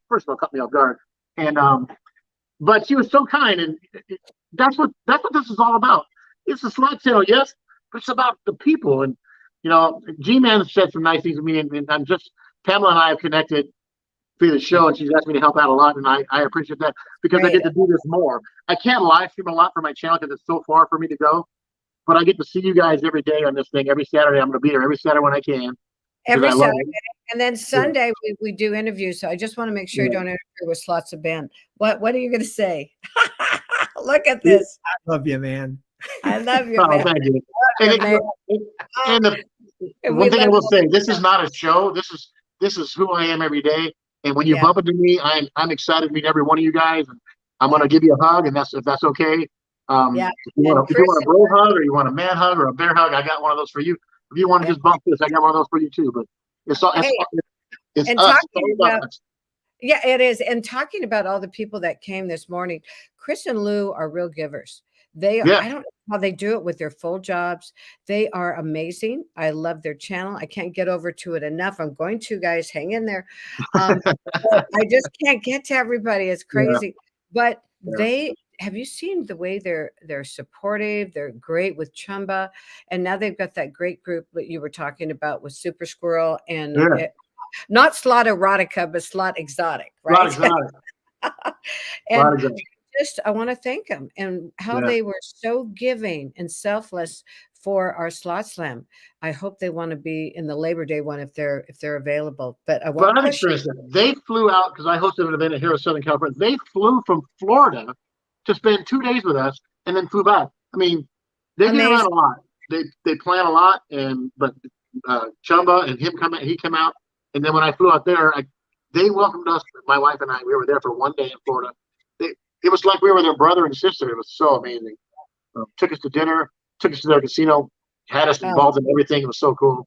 first of all caught me off guard. And but she was so kind, and that's what this is all about. It's a slot channel, yes, but it's about the people. And G-Man said some nice things to me, and Pamela and I have connected through the show, and she's asked me to help out a lot, and I appreciate that because I get to do this more. I can't live stream a lot for my channel because it's so far for me to go, but I get to see you guys every day on this thing. Every Saturday, I'm going to be there every Saturday when I can. Every I love Saturday. it. And then Sunday we do interviews. So I just want to make sure you Yeah. don't interfere with Slots of Ben. What are you going to say? Look at Yeah. this. I love you, man. I love you, Oh, man. thank you. you, And, man. and the And one we thing I love will all say, the this is stuff. not a show. This is who I am every day. And when you Yeah. bump into me, I'm excited to meet every one of you guys. And I'm gonna give you a hug, and if that's okay. Yeah. If you And want a bro hug, or you want a man hug, or a bear hug, I got one of those for you. If you want to Yeah. just bump this, I got one of those for you too. But it's all Hey, it's and us. talking It's all about about us. Yeah, it is. And talking about all the people that came this morning, Chris and Lou are real givers. They are, Yeah. I don't know how they do it with their full jobs. They are amazing. I love their channel. I can't get over to it enough. I'm going to, guys, hang in there. But I just can't get to everybody. It's crazy. But Yeah. have you seen the way they're supportive? They're great with Chumba. And now they've got that great group that you were talking about with Super Squirrel and Yeah. not Slot Erotica, but Slot Exotic, A lot right? exotic. A lot And exotic. I want to thank them and how Yeah. they were so giving and selfless for our slot slam. I hope they want to be in the Labor Day one if they're available. But I But won't I've push it. experienced it. They flew out because I hosted an event here in Southern California. They flew from Florida to spend 2 days with us and then flew back. I mean, they get around Amazing. a lot. They plan a lot, but Chumba and he came out, and then when I flew out there, they welcomed us. My wife and I, we were there for 1 day in Florida. It was like we were their brother and sister. It was so amazing. Took us to dinner, took us to their casino, had us involved in everything. It was so cool.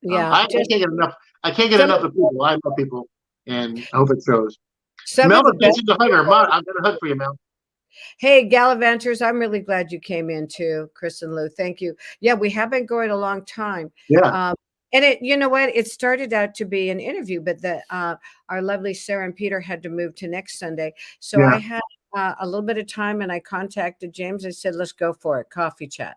Yeah. I can't get enough. I can't get enough of people. I love people, and I hope it shows. Some Mel of the thinks best. she's a hugger. I've got a hug for you, Mel. Hey, Gallivanters, I'm really glad you came in too, Chris and Lou. Thank you. Yeah, we have been going a long time. Yeah. And you know what? It started out to be an interview, but our lovely Sarah and Peter had to move to next Sunday. So Yeah. I had a little bit of time, and I contacted James. I said, "Let's go for it, coffee chat."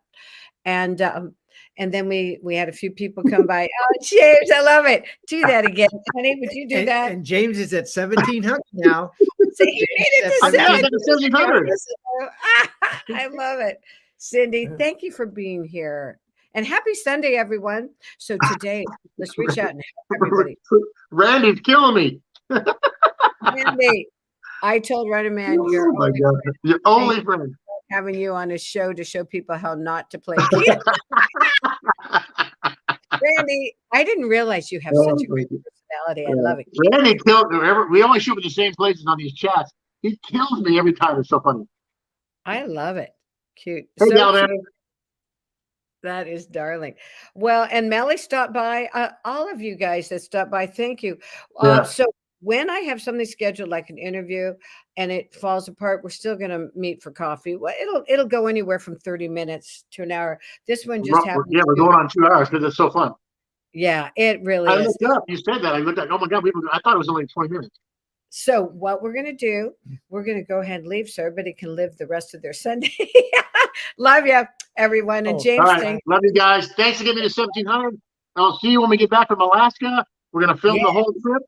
And then we had a few people come by. Oh, James, I love it. Do that again, honey. Would you do that? And James is at 1,700 now. So you made it to I'm at 1700. 1700. I love it. Cindy, thank you for being here. And happy Sunday, everyone. So today, let's reach out and help everybody. Randy's killing me. Randy, I told Running Man Oh you're my God. Your only friend. having you on a show to show people how not to play keto. Randy, I didn't realize you have such a great personality. I love it. Randy killed me. We only shoot in the same places on these chats. He kills me every time. It's so funny. I love it. Cute. Hey, So Galvin. cute. That is darling. Well, and Melly stopped by. All of you guys that stopped by, thank you. Yeah. So when I have something scheduled, like an interview, and it falls apart, we're still going to meet for coffee. Well, it'll go anywhere from 30 minutes to an hour. This one just happened. Yeah, we're going on 2 hours because it's so fun. Yeah, it really I is. looked up. You said that. I looked at. Oh my God! I thought it was only 20 minutes. So what we're going to do, we're going to go ahead and leave so everybody can live the rest of their Sunday. Love you, everyone. And James, all right. Love you guys. Thanks for getting me to 1,700. I'll see you when we get back from Alaska. We're going to film the whole trip.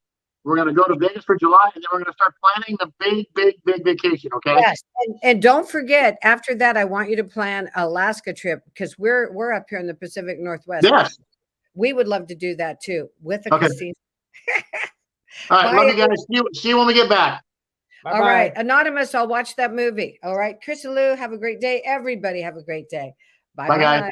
We're going to go to Vegas for July, and then we're going to start planning the big vacation. Okay. Yes, and don't forget. After that, I want you to plan Alaska trip because we're up here in the Pacific Northwest. Yes. We would love to do that too with a casino. All right. Love you guys. See you when we get back. Bye-bye. All right. Anonymous, I'll watch that movie. All right. Chris and Lou, have a great day. Everybody have a great day. Bye, Bye, guys.